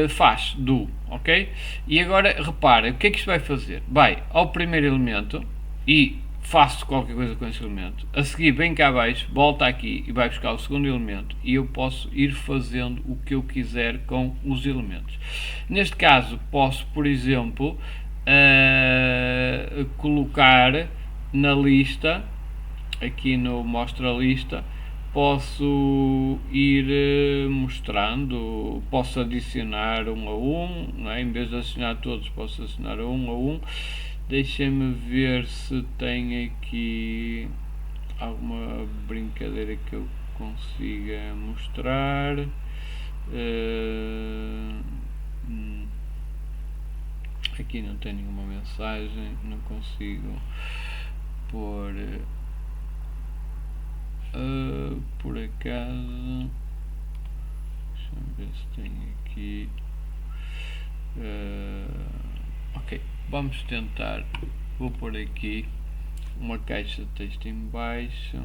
faz do, ok, e agora repara, o que é que isto vai fazer? Vai ao primeiro elemento e faço qualquer coisa com esse elemento, a seguir vem cá abaixo, volta aqui e vai buscar o segundo elemento e eu posso ir fazendo o que eu quiser com os elementos. Neste caso posso, por exemplo, colocar na lista, aqui no mostra lista, posso ir mostrando, posso adicionar um a um, não é? Em vez de adicionar todos, posso adicionar um a um. Deixem-me ver se tem aqui alguma brincadeira que eu consiga mostrar. Aqui não tem nenhuma mensagem, não consigo pôr por acaso. Deixa-me ver se tem aqui. Ok, vamos tentar vou pôr aqui uma caixa de texto em baixo,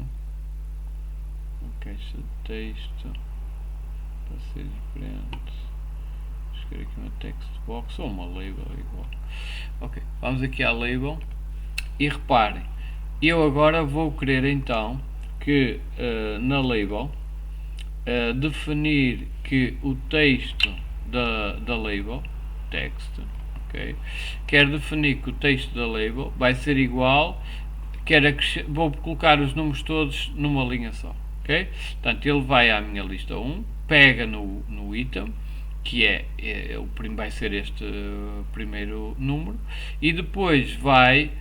uma caixa de texto para ser diferente. Escolher aqui uma text box ou uma label igual. Ok, vamos aqui à label e reparem, eu agora vou querer então que na label definir que o texto da label, text, ok, quero definir que o texto da label vai ser igual, vou colocar os números todos numa linha só, ok? Portanto, ele vai à minha lista 1, pega no item, que vai ser este primeiro número, e depois vai,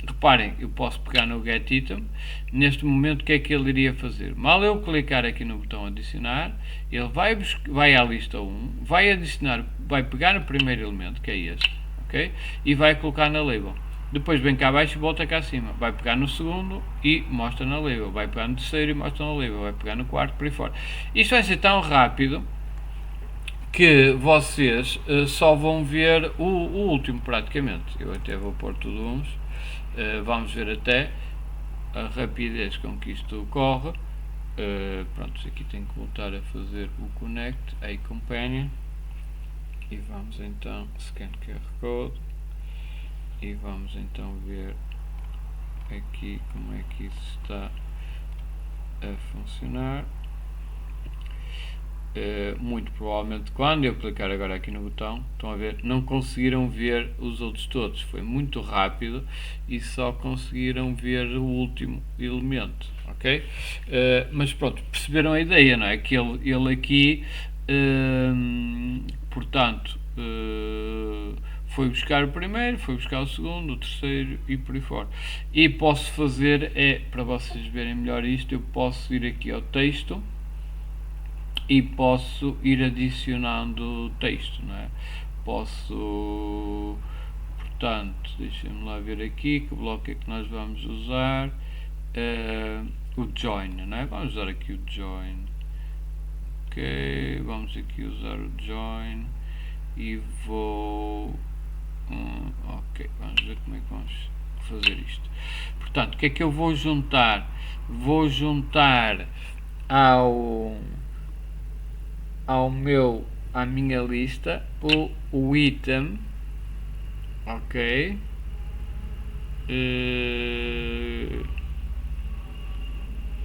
reparem, eu posso pegar no get item. Neste momento, o que é que ele iria fazer? Mal eu clicar aqui no botão adicionar, ele vai à lista 1, vai pegar no primeiro elemento, que é este, ok? E vai colocar na label. Depois vem cá abaixo e volta cá acima, vai pegar no segundo e mostra na label, vai pegar no terceiro e mostra na label, vai pegar no quarto, por aí fora. Isto vai ser tão rápido que vocês só vão ver o último praticamente. Eu até vou pôr tudo uns, vamos ver até a rapidez com que isto ocorre. Pronto, aqui tenho que voltar a fazer o connect, a companion, e vamos então scan QR code e vamos então ver aqui como é que isso está a funcionar. Muito provavelmente quando eu clicar agora aqui no botão, estão a ver, não conseguiram ver os outros todos, foi muito rápido e só conseguiram ver o último elemento, ok? Mas pronto, perceberam a ideia, não é? Que ele aqui, portanto, foi buscar o primeiro, foi buscar o segundo, o terceiro e por aí fora. E posso fazer, para vocês verem melhor isto, eu posso ir aqui ao texto e posso ir adicionando texto, não é? Posso, portanto, deixem-me lá ver aqui que bloco é que nós vamos usar. O join, não é? Vamos usar aqui o join. Ok, vamos aqui usar o join e vou... ok, vamos ver como é que vamos fazer isto. Portanto, o que é que eu vou juntar? Vou juntar à minha lista o item, ok,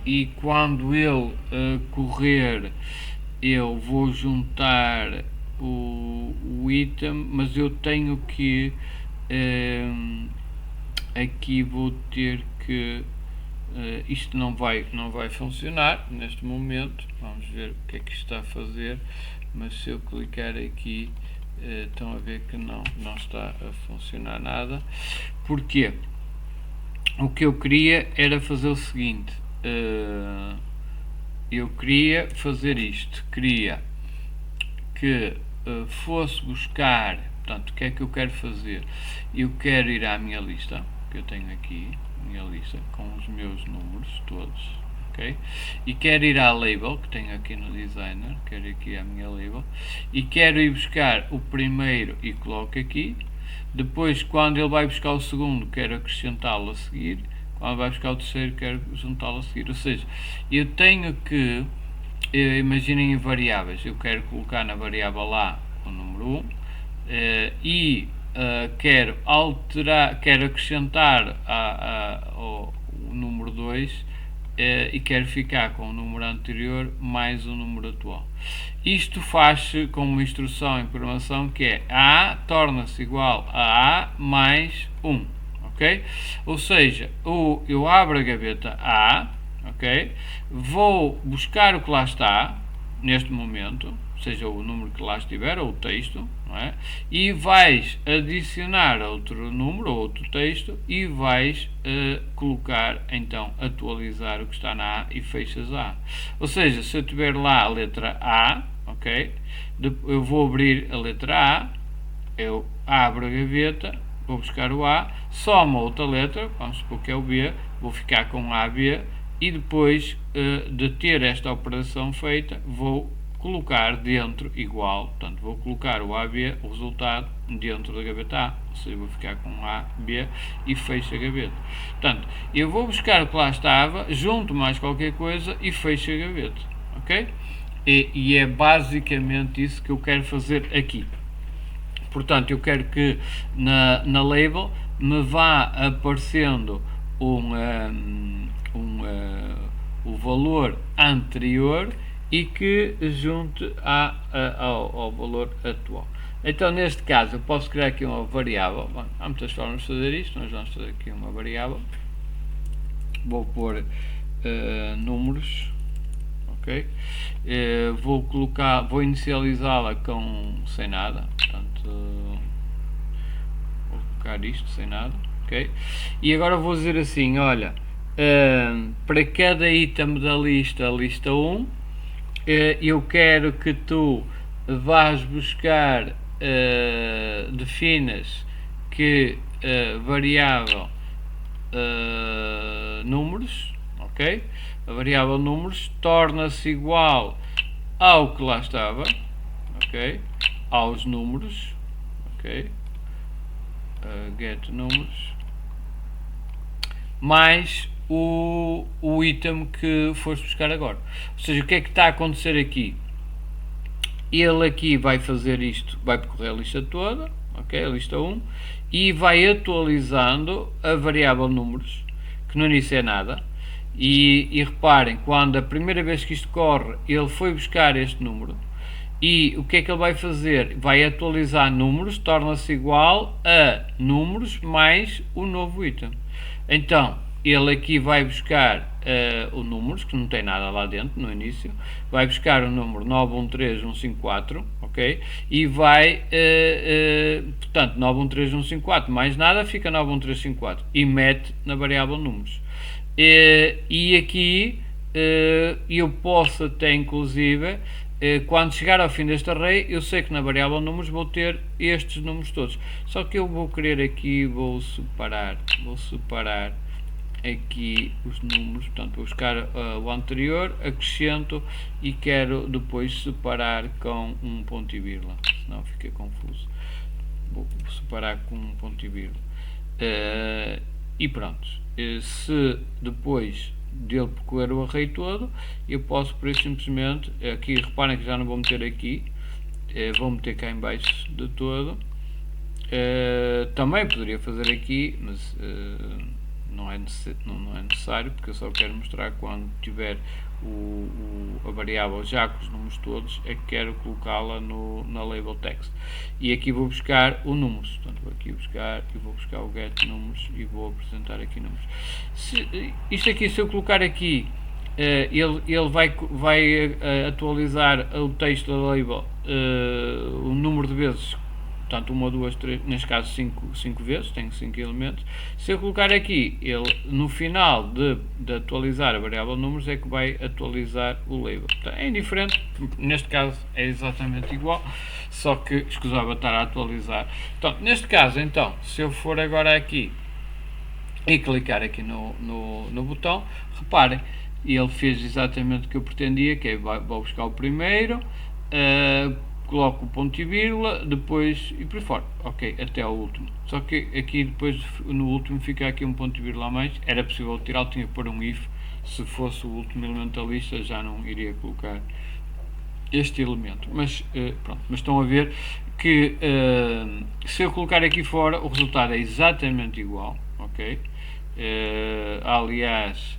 e quando ele correr eu vou juntar o item, mas eu tenho que aqui vou ter que isto não vai funcionar neste momento. Vamos ver o que é que está a fazer, mas se eu clicar aqui estão a ver que não está a funcionar nada. Porquê? O que eu queria era fazer o seguinte, eu queria fazer isto, queria que fosse buscar, portanto, o que é que eu quero fazer? Eu quero ir à minha lista, que eu tenho aqui, minha lista com os meus números todos, ok? E quero ir à label, que tenho aqui no designer, quero ir aqui à minha label, e quero ir buscar o primeiro e coloco aqui. Depois, quando ele vai buscar o segundo, quero acrescentá-lo a seguir. Quando vai buscar o terceiro, quero juntá-lo a seguir. Ou seja, eu tenho que, imaginem variáveis, eu quero colocar na variável lá o número 1 e quero acrescentar o número 2 e quero ficar com o número anterior mais o número atual. Isto faz-se com uma instrução em programação que é A torna-se igual a A mais 1, ok? Ou seja, eu abro a gaveta A, ok? Vou buscar o que lá está neste momento, seja o número que lá estiver, ou o texto, não é? E vais adicionar outro número, ou outro texto, e vais colocar, então, atualizar o que está na A e fechas a A. Ou seja, se eu tiver lá a letra A, ok? Eu vou abrir a letra A, eu abro a gaveta, vou buscar o A, soma outra letra, vamos supor que é o B, vou ficar com A, B, e depois de ter esta operação feita, vou colocar dentro igual, portanto vou colocar o AB, o resultado, dentro da gaveta A, ou seja, vou ficar com A, B e fecho a gaveta. Portanto, eu vou buscar o que lá estava, junto mais qualquer coisa e fecho a gaveta, ok? E é basicamente isso que eu quero fazer aqui. Portanto, eu quero que na label me vá aparecendo o valor anterior e que junte ao valor atual. Então, neste caso, eu posso criar aqui uma variável. Bom, há muitas formas de fazer isto. Nós vamos fazer aqui uma variável. Vou pôr números. Ok? Vou inicializá-la sem nada. Portanto, vou colocar isto sem nada. Ok? E agora vou dizer assim: olha, para cada item da lista 1, eu quero que tu vás buscar, definas que variável números, ok? A variável números torna-se igual ao que lá estava, ok? Aos números, ok? Get números mais o item que foste buscar agora. Ou seja, o que é que está a acontecer aqui? Ele aqui vai fazer isto, vai percorrer a lista toda, ok? A lista 1, e vai atualizando a variável números, que no início é nada. E reparem, quando a primeira vez que isto corre, ele foi buscar este número. E o que é que ele vai fazer? Vai atualizar números, torna-se igual a números mais o novo item. Então, ele aqui vai buscar o números, que não tem nada lá dentro no início, vai buscar o número 913154, ok? E vai, portanto, 913154 mais nada, fica 91354 e mete na variável números. E aqui eu posso até, inclusive, quando chegar ao fim deste array, eu sei que na variável números vou ter estes números todos. Só que eu vou querer aqui, vou separar aqui os números, portanto vou buscar o anterior, acrescento e quero depois separar com um ponto e vírgula, senão fica confuso. Vou separar com um ponto e vírgula. E pronto, se depois dele percorrer o array todo, eu posso por isso simplesmente, aqui reparem que já não vou meter aqui, vou meter cá em baixo de todo. Também poderia fazer aqui, mas não é necessário, porque eu só quero mostrar quando tiver a variável já com os números todos, é que quero colocá-la na label text. E aqui vou buscar o números, portanto vou aqui buscar e vou buscar o get números e vou apresentar aqui números. Isto aqui, se eu colocar aqui, ele vai atualizar o texto da label o número de vezes, portanto 1, 2, 3, neste caso 5 vezes, tenho 5 elementos. Se eu colocar aqui, ele no final de atualizar a variável números é que vai atualizar o label. Portanto, é indiferente, neste caso é exatamente igual, só que escusava estar a atualizar. Então, neste caso, então, se eu for agora aqui e clicar aqui no botão, reparem, ele fez exatamente o que eu pretendia, que é, vou buscar o primeiro, coloco o ponto e vírgula, depois e por aí fora, ok, até ao último. Só que aqui depois no último fica aqui um ponto e vírgula a mais, era possível tirar, tinha que pôr um if, se fosse o último elemento da lista já não iria colocar este elemento, mas pronto, mas estão a ver que se eu colocar aqui fora o resultado é exatamente igual, ok? Aliás,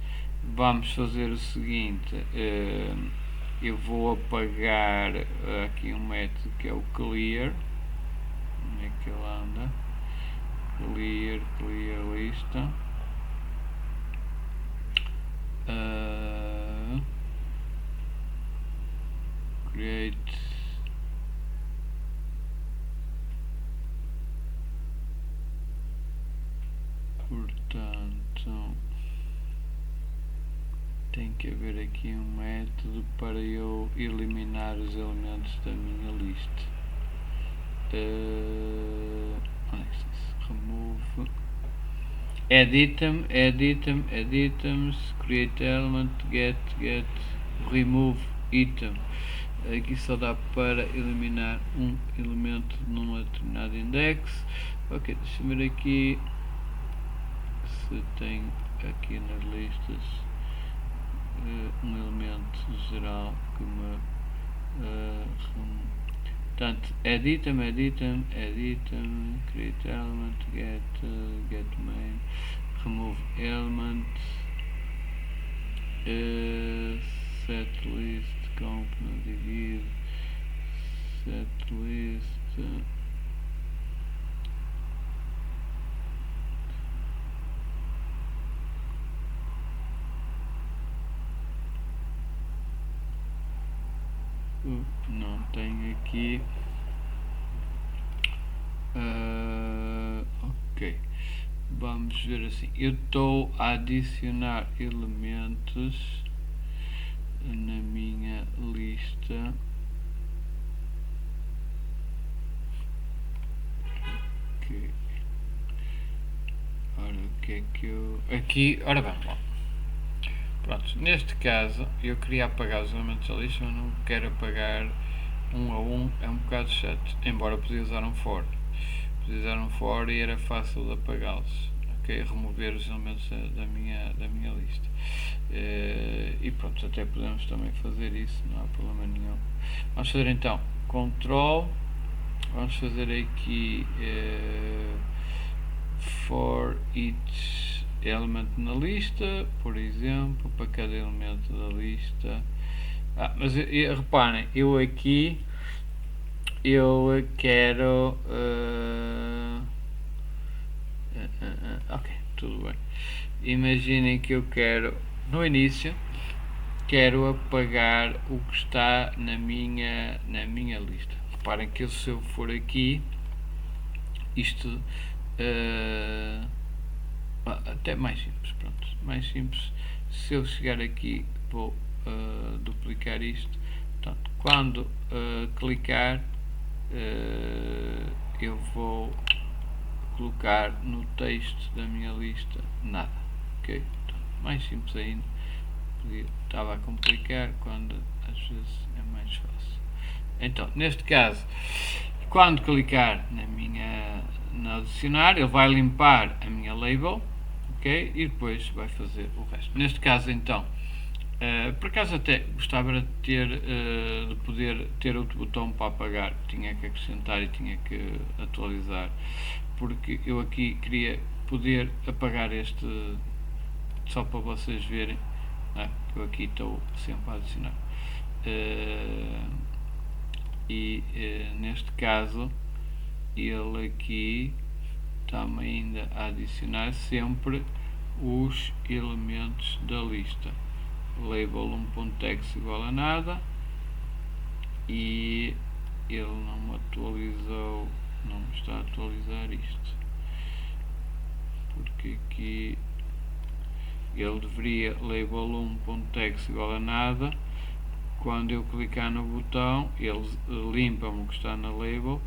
vamos fazer o seguinte, eu vou apagar aqui um método que é o clear. Onde é que ele anda? Clear lista. Create. Portanto, tem que haver aqui um método para eu eliminar os elementos da minha lista. Onde é que está isso? Remove. Add items, create element, get, remove item. aqui só dá para eliminar um elemento numa determinada index. Ok, deixa-me ver aqui se tem aqui nas listas um elemento geral que me portanto, edit item, create element, get main, remove element, set list, component, divide, set list, não tenho aqui. Ok, vamos ver assim. Eu estou a adicionar elementos na minha lista. Ok. Ora, o que é que eu. Aqui, ora bem, bom. Pronto, neste caso eu queria apagar os elementos da lista, mas não quero apagar um a um, é um bocado chato, embora podia usar um for. Podia usar um for e era fácil de apagá-los, ok? Remover os elementos da minha lista. E pronto, até podemos também fazer isso, não há problema nenhum. Vamos fazer então control, vamos fazer aqui for each element na lista, por exemplo, para cada elemento da lista. Mas reparem, eu aqui quero ok, tudo bem. Imaginem que eu quero no início quero apagar o que está na minha lista. Reparem que se eu for aqui isto até mais simples, pronto, mais simples. Se eu chegar aqui vou duplicar isto. Portanto, quando clicar eu vou colocar no texto da minha lista nada, ok? Então, mais simples ainda. Estava a complicar quando às vezes é mais fácil. Então, neste caso, quando clicar na adicionar, ele vai limpar a minha label, ok? E depois vai fazer o resto. Neste caso, então, por acaso até gostava de poder ter outro botão para apagar. Tinha que acrescentar e tinha que atualizar, porque eu aqui queria poder apagar este só para vocês verem. Eu aqui estou sempre a adicionar. Neste caso ele aqui está-me ainda a adicionar sempre os elementos da lista. Label 1.text igual a nada, e ele não me atualizou, não me está a atualizar isto, porque aqui ele deveria label 1.text igual a nada. Quando eu clicar no botão ele limpa-me o que está na label.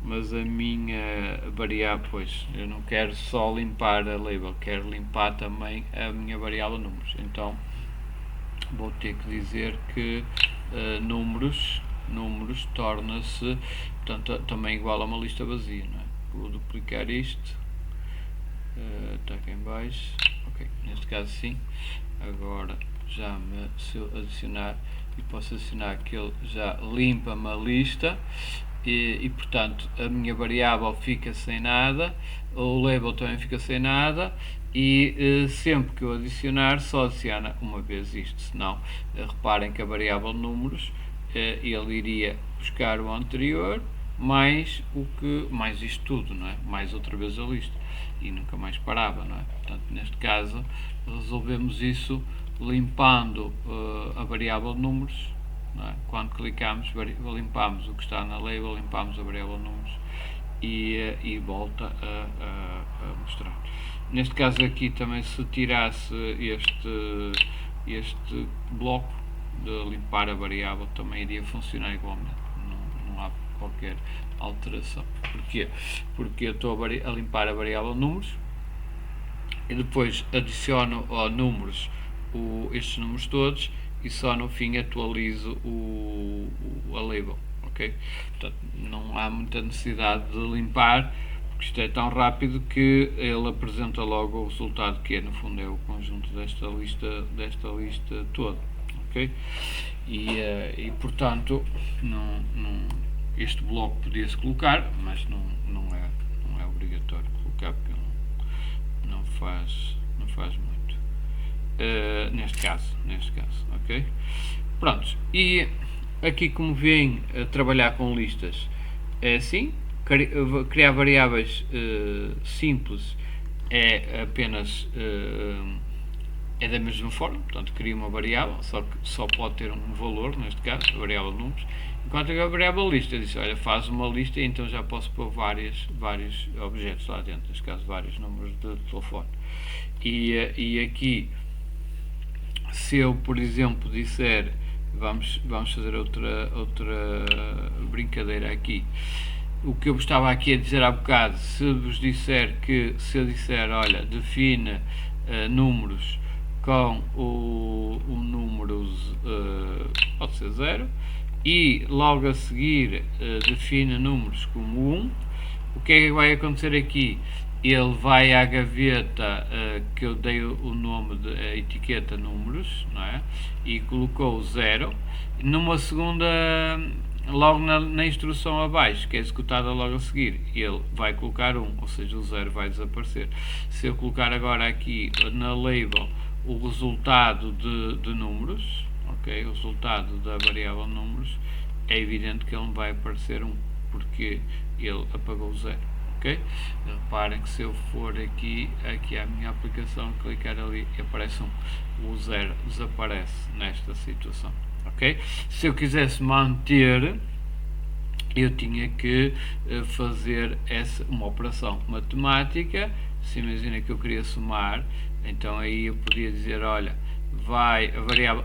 Mas a minha variável, pois eu não quero só limpar a label, quero limpar também a minha variável números, então vou ter que dizer que números torna-se, portanto, também igual a uma lista vazia, não é? Vou duplicar isto, está aqui em baixo, ok, neste caso sim. Agora se eu adicionar, e posso adicionar que ele já limpa-me a lista. E portanto a minha variável fica sem nada, o label também fica sem nada, e sempre que eu adicionar só adiciona uma vez isto, senão reparem que a variável números ele iria buscar o anterior mais isto tudo, não é? Mais outra vez a lista, e nunca mais parava, não é? Portanto, neste caso resolvemos isso limpando a variável números. É? Quando clicamos, limpamos o que está na label, limpamos a variável números e volta a mostrar. Neste caso aqui também, se tirasse este bloco de limpar a variável, também iria funcionar igualmente, não há qualquer alteração. Porquê? Porque eu estou a limpar a variável números e depois adiciono a números estes números todos, e só no fim atualizo a label, ok? Portanto, não há muita necessidade de limpar, porque isto é tão rápido que ele apresenta logo o resultado, que é, no fundo, é o conjunto desta lista toda, ok? E portanto, este bloco podia-se colocar, mas não é obrigatório colocar, porque não faz muito. Neste caso, ok? Prontos, e aqui, como veem, trabalhar com listas é assim. Criar variáveis simples é apenas é da mesma forma, portanto cria uma variável, só que só pode ter um valor, neste caso, a variável números, enquanto que a variável lista diz, olha, faz uma lista e então já posso pôr vários objetos lá dentro, neste caso vários números de telefone. E aqui, se eu, por exemplo, disser, vamos fazer outra brincadeira aqui. O que eu estava aqui a dizer há bocado, se eu disser, olha, define números com o número, pode ser 0, e logo a seguir define números como 1, o que é que vai acontecer aqui? Ele vai à gaveta que eu dei o nome de etiqueta números, não é? E colocou 0. Numa segunda, logo na instrução abaixo, que é executada logo a seguir, ele vai colocar 1, ou seja, o 0 vai desaparecer. Se eu colocar agora aqui na label o resultado de números, ok? O resultado da variável números, é evidente que ele vai aparecer 1, porque ele apagou o 0. Okay? Reparem que se eu for aqui à minha aplicação, clicar ali e aparece o 0 desaparece nesta situação, ok? Se eu quisesse manter, eu tinha que fazer uma operação matemática. Se imagina que eu queria somar, então aí eu podia dizer, olha,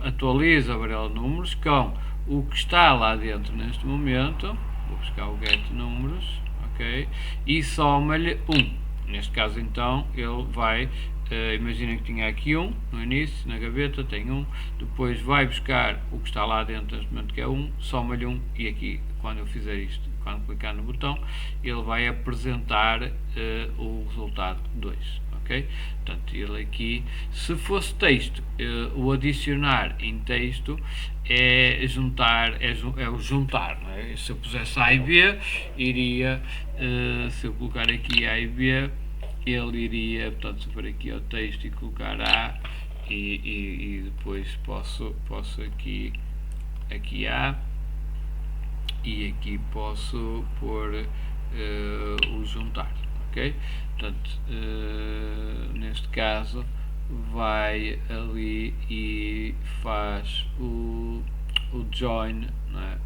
atualiza a variável números com o que está lá dentro neste momento, vou buscar o get números, ok, e soma-lhe 1. Neste caso, então, ele vai, imaginem que tinha aqui 1 no início, na gaveta tem 1, depois vai buscar o que está lá dentro neste momento, que é 1, soma-lhe 1, e aqui, quando eu fizer isto, quando clicar no botão, ele vai apresentar o resultado 2, ok? Portanto, ele aqui, se fosse texto, o adicionar em texto é juntar, é o juntar, não é? Se eu pusesse A e B, iria, se eu colocar aqui A e B, ele iria, portanto, se eu for aqui ao texto e colocar A, e depois posso aqui A, e aqui posso pôr o juntar, ok? Portanto, neste caso vai ali e faz o join, não é?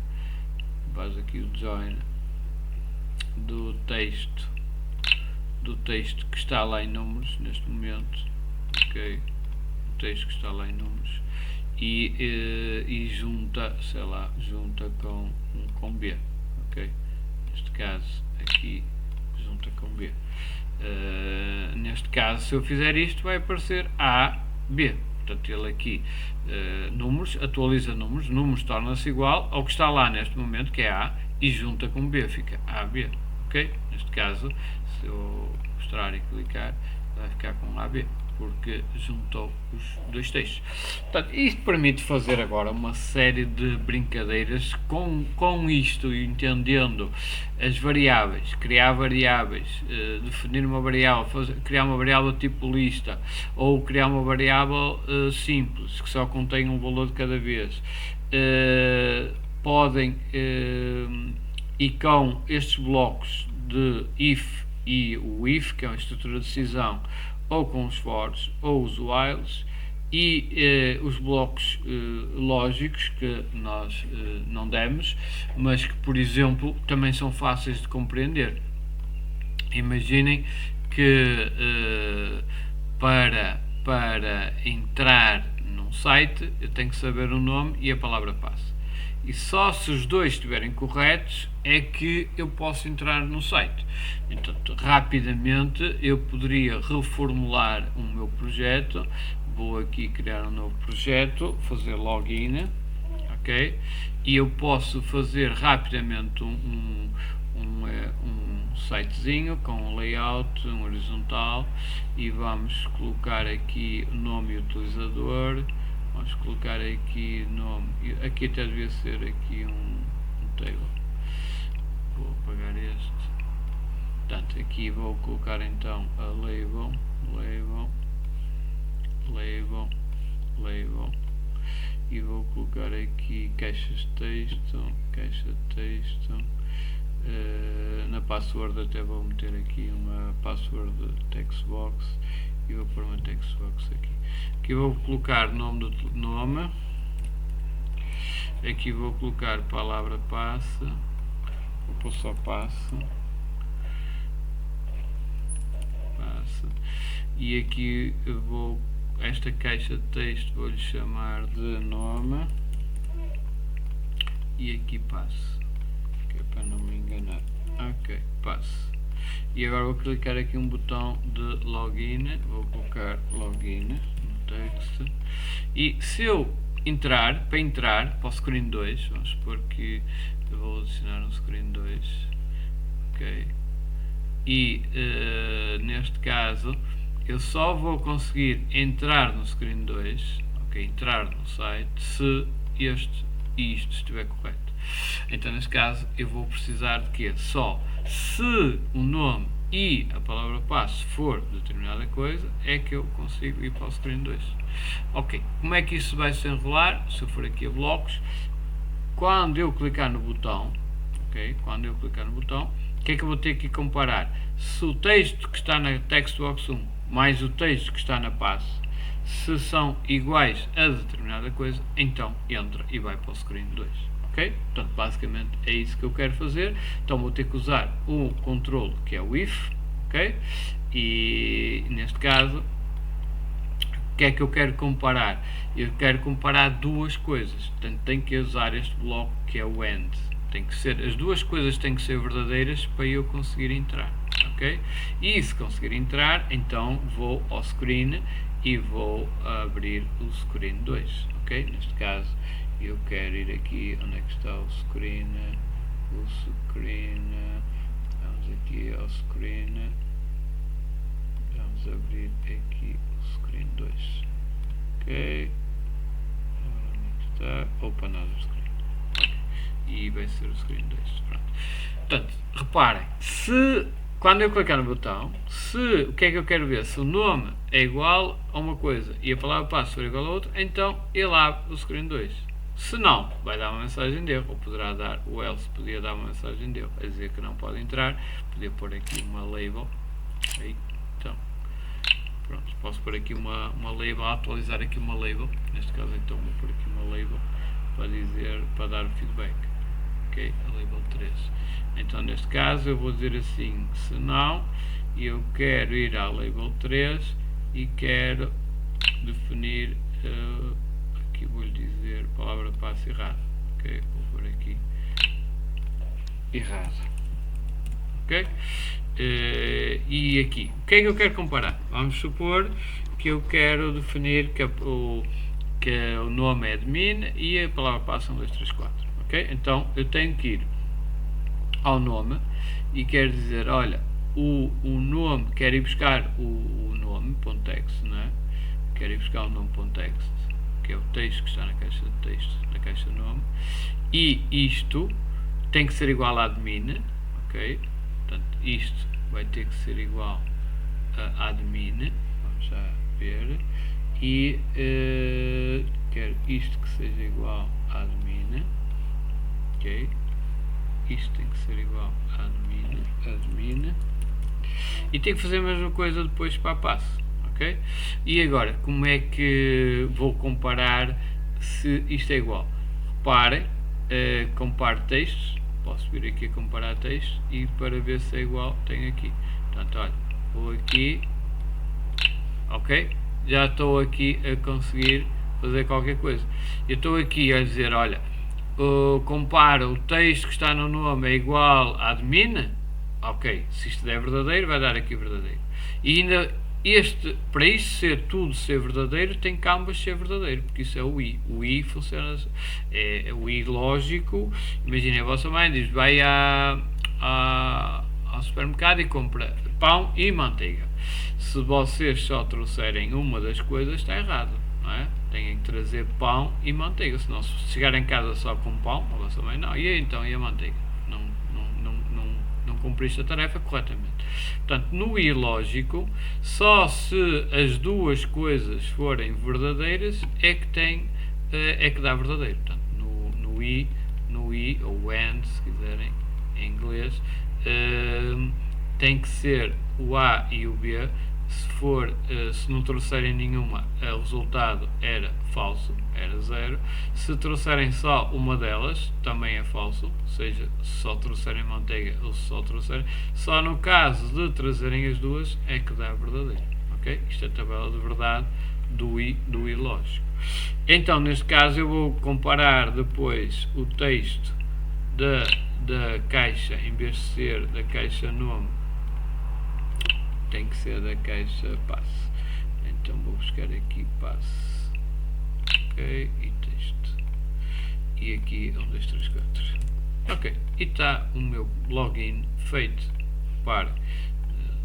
Faz aqui o join do texto que está lá em números neste momento, ok? O texto que está lá em números e junta, sei lá, junta com B, ok? Neste caso aqui junta com B. Neste caso, se eu fizer isto, vai aparecer A, B. Portanto, ele aqui números, atualiza números torna-se igual ao que está lá neste momento, que é A, e junta com B, fica A, B, ok? Neste caso, se eu mostrar e clicar, vai ficar com A, B, porque juntou os dois textos. Portanto, isto permite fazer agora uma série de brincadeiras com isto, entendendo as variáveis, criar variáveis, definir uma variável, criar uma variável tipo lista, ou criar uma variável simples, que só contém um valor de cada vez. Podem, e com estes blocos de if e o if, que é uma estrutura de decisão, ou com os fors ou os whiles, e os blocos lógicos que nós não demos, mas que, por exemplo, também são fáceis de compreender. Imaginem que para entrar num site eu tenho que saber o nome e a palavra passe. E só se os dois estiverem corretos é que eu posso entrar no site. Então, rapidamente eu poderia reformular o meu projeto, vou aqui criar um novo projeto, fazer login, ok? E eu posso fazer rapidamente um sitezinho com um layout, um horizontal, e vamos colocar aqui o nome e utilizador. Vamos colocar aqui nome, aqui até devia ser aqui um table. Vou apagar este. Portanto, aqui vou colocar então a label, e vou colocar aqui caixas de texto, na password até vou meter aqui uma password textbox e vou pôr uma textbox aqui. Aqui vou colocar nome do nome, aqui vou colocar palavra passe, vou pôr só passe, e aqui vou, esta caixa de texto vou-lhe chamar de nome, e aqui passe, que é para não me enganar. Ok, passe. E agora vou clicar aqui um botão de login, vou colocar login no texto, e se eu entrar, para entrar para o screen 2, vamos supor que eu vou adicionar um screen 2, ok, e neste caso eu só vou conseguir entrar no screen 2, ok, entrar no site, se isto estiver correto. Então neste caso eu vou precisar de quê? Só se o nome e a palavra passe for determinada coisa, é que eu consigo ir para o screen 2. Ok, como é que isso vai se enrolar? Se eu for aqui a blocos, quando eu clicar no botão, ok, o que é que eu vou ter que comparar? Se o texto que está na textbox 1 mais o texto que está na passe, se são iguais a determinada coisa, então entra e vai para o screen 2. Ok? Portanto, basicamente é isso que eu quero fazer. Então vou ter que usar o controle que é o if, ok? E neste caso, o que é que eu quero comparar? Eu quero comparar duas coisas. Portanto, tenho que usar este bloco que é o AND. Tem que ser, as duas coisas têm que ser verdadeiras para eu conseguir entrar, ok? E se conseguir entrar, então vou ao screen e vou abrir o screen 2, ok? Neste caso eu quero ir aqui, onde é que está o screen, vamos aqui ao screen, vamos abrir aqui o screen 2, ok? Agora onde é que está? Open other screen. E vai ser o screen 2. Pronto. Portanto, reparem, se quando eu clicar no botão, se o que é que eu quero ver? Se o nome é igual a uma coisa e a palavra passe for igual a outra, então ele abre o screen 2. Se não, vai dar uma mensagem de erro, ou poderá dar, o else podia dar uma mensagem de erro, a dizer que não pode entrar, podia pôr aqui uma label, aí, então, pronto, posso pôr aqui uma label, atualizar aqui uma label, neste caso então vou pôr aqui uma label, para dizer, para dar o feedback, ok, a label 3, então neste caso eu vou dizer assim, se não, eu quero ir à label 3 e quero definir, aqui vou-lhe dizer palavra passe errada, ok, vou pôr aqui errada, ok, e aqui, o que é que eu quero comparar? Vamos supor que eu quero definir que o nome é admin e a palavra passe são 2, 3, 4, ok, então eu tenho que ir ao nome e quero dizer, olha, o nome, quero ir buscar o nome.text, não é? Quero ir buscar o nome.text, que é o texto que está na caixa de texto, na caixa de nome, e isto tem que ser igual a admin, ok? Portanto, isto vai ter que ser igual a admin, vamos já ver, e quero isto que seja igual a admin, ok? Isto tem que ser igual a admin, e tem que fazer a mesma coisa depois para a passe. Okay? E agora, como é que vou comparar se isto é igual? Reparem, compare textos, posso vir aqui a comparar textos e para ver se é igual, tenho aqui. Portanto, olha, vou aqui, ok? Já estou aqui a conseguir fazer qualquer coisa. Eu estou aqui a dizer, olha, compara o texto que está no nome é igual a admin, ok, se isto é verdadeiro, vai dar aqui verdadeiro. E ainda para isto ser verdadeiro, tem que ambas ser verdadeiro, porque isso é o I. O I funciona, é o I lógico. Imaginem, a vossa mãe diz, vai ao supermercado e compra pão e manteiga. Se vocês só trouxerem uma das coisas, está errado, não é? Têm que trazer pão e manteiga, senão se chegarem em casa só com pão, a vossa mãe, não, e então, e a manteiga? Não cumpriste a tarefa corretamente. Portanto, no I lógico, só se as duas coisas forem verdadeiras é que dá verdadeiro. Portanto, no I, ou AND, se quiserem, em inglês, tem que ser o A e o B. Se não trouxerem nenhuma, o resultado era falso, era 0. Se trouxerem só uma delas, também é falso, ou seja, se só trouxerem manteiga ou se só trouxerem, só no caso de trazerem as duas é que dá verdadeiro, ok? Isto é a tabela de verdade do I lógico. Então, neste caso, eu vou comparar depois o texto da caixa, em vez de ser da caixa nome, tem que ser da caixa passe. Então vou buscar aqui passe, ok, e texto, e aqui 1, 2, 3, 4, ok, e está o meu login feito. Reparem,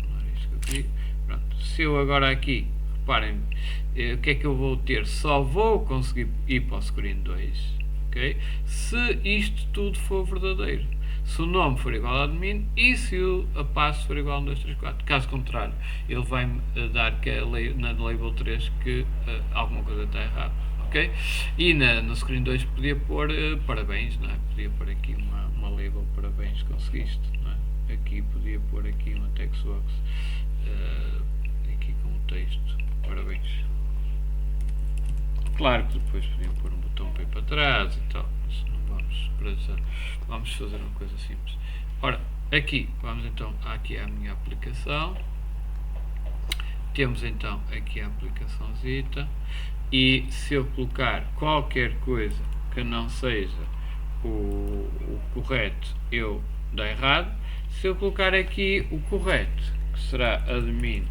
não era isto que eu queria. Pronto, se eu agora aqui, reparem, o que é que eu vou ter? Só vou conseguir ir para o screen 2, ok, se isto tudo for verdadeiro. Se o nome for igual ao admin e se a passo for igual a 1, 2, 3, 4. Caso contrário, ele vai-me dar que na label 3 que alguma coisa está errada. Ok? E no screen 2 podia pôr parabéns, não é? Podia pôr aqui uma label parabéns, conseguiste, não é? Aqui podia pôr aqui uma textbox aqui com o texto parabéns. Claro que depois podiam pôr um botão para ir para trás e tal. Vamos fazer uma coisa simples. Ora, aqui, vamos então aqui à minha aplicação. Temos então aqui a aplicaçãozita. E se eu colocar qualquer coisa que não seja o correto, eu dá errado. Se eu colocar aqui o correto, que será admin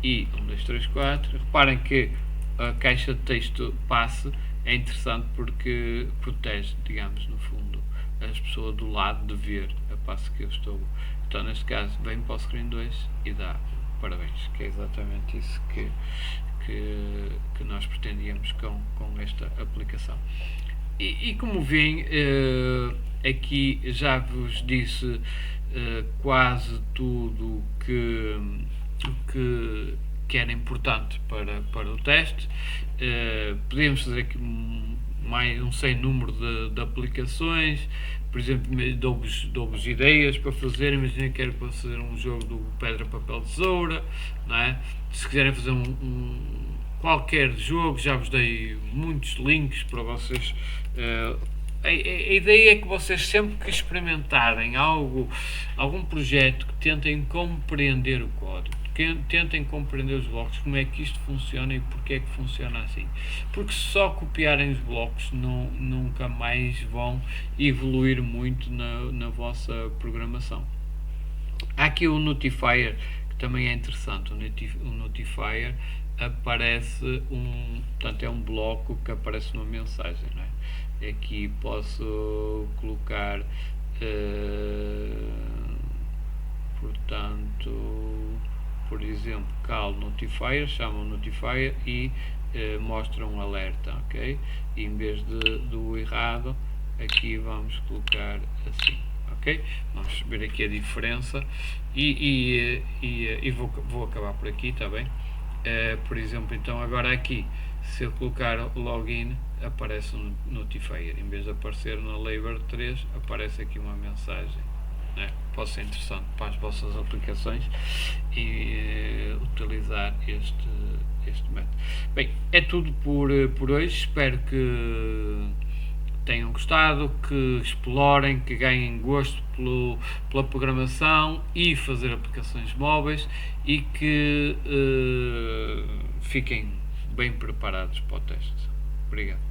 e 1, 2, 3, 4, reparem que a caixa de texto passe é interessante porque protege, digamos, no fundo, as pessoas do lado de ver a passo que eu estou. Então, neste caso, vem para o screen 2 e dá parabéns, que é exatamente isso que nós pretendíamos com esta aplicação. E como vim, aqui já vos disse quase tudo que era importante para o teste. Podíamos fazer aqui mais um sem número de aplicações. Por exemplo, dou-vos ideias para fazer. Imaginem que quero fazer um jogo do pedra, papel, tesoura, não é? Se quiserem fazer qualquer jogo, já vos dei muitos links para vocês. A ideia é que vocês, sempre que experimentarem algum projeto, que tentem compreender o código, tentem compreender os blocos, como é que isto funciona e porque é que funciona assim. Porque se só copiarem os blocos, nunca mais vão evoluir muito na vossa programação. Há aqui o Notifier, que também é interessante. O Notifier aparece portanto, é um bloco que aparece uma mensagem, não é? Aqui posso colocar, portanto, por exemplo, call notifier, chamam notifier e mostram um alerta, ok? E em vez do errado, aqui vamos colocar assim, ok? Vamos ver aqui a diferença e vou acabar por aqui, está bem? Por exemplo, então agora aqui, se eu colocar login, aparece um notifier, em vez de aparecer na label 3, aparece aqui uma mensagem. Pode ser interessante para as vossas aplicações e utilizar este método. Bem, é tudo por hoje. Espero que tenham gostado, que explorem, que ganhem gosto pela programação e fazer aplicações móveis e que fiquem bem preparados para o teste. Obrigado.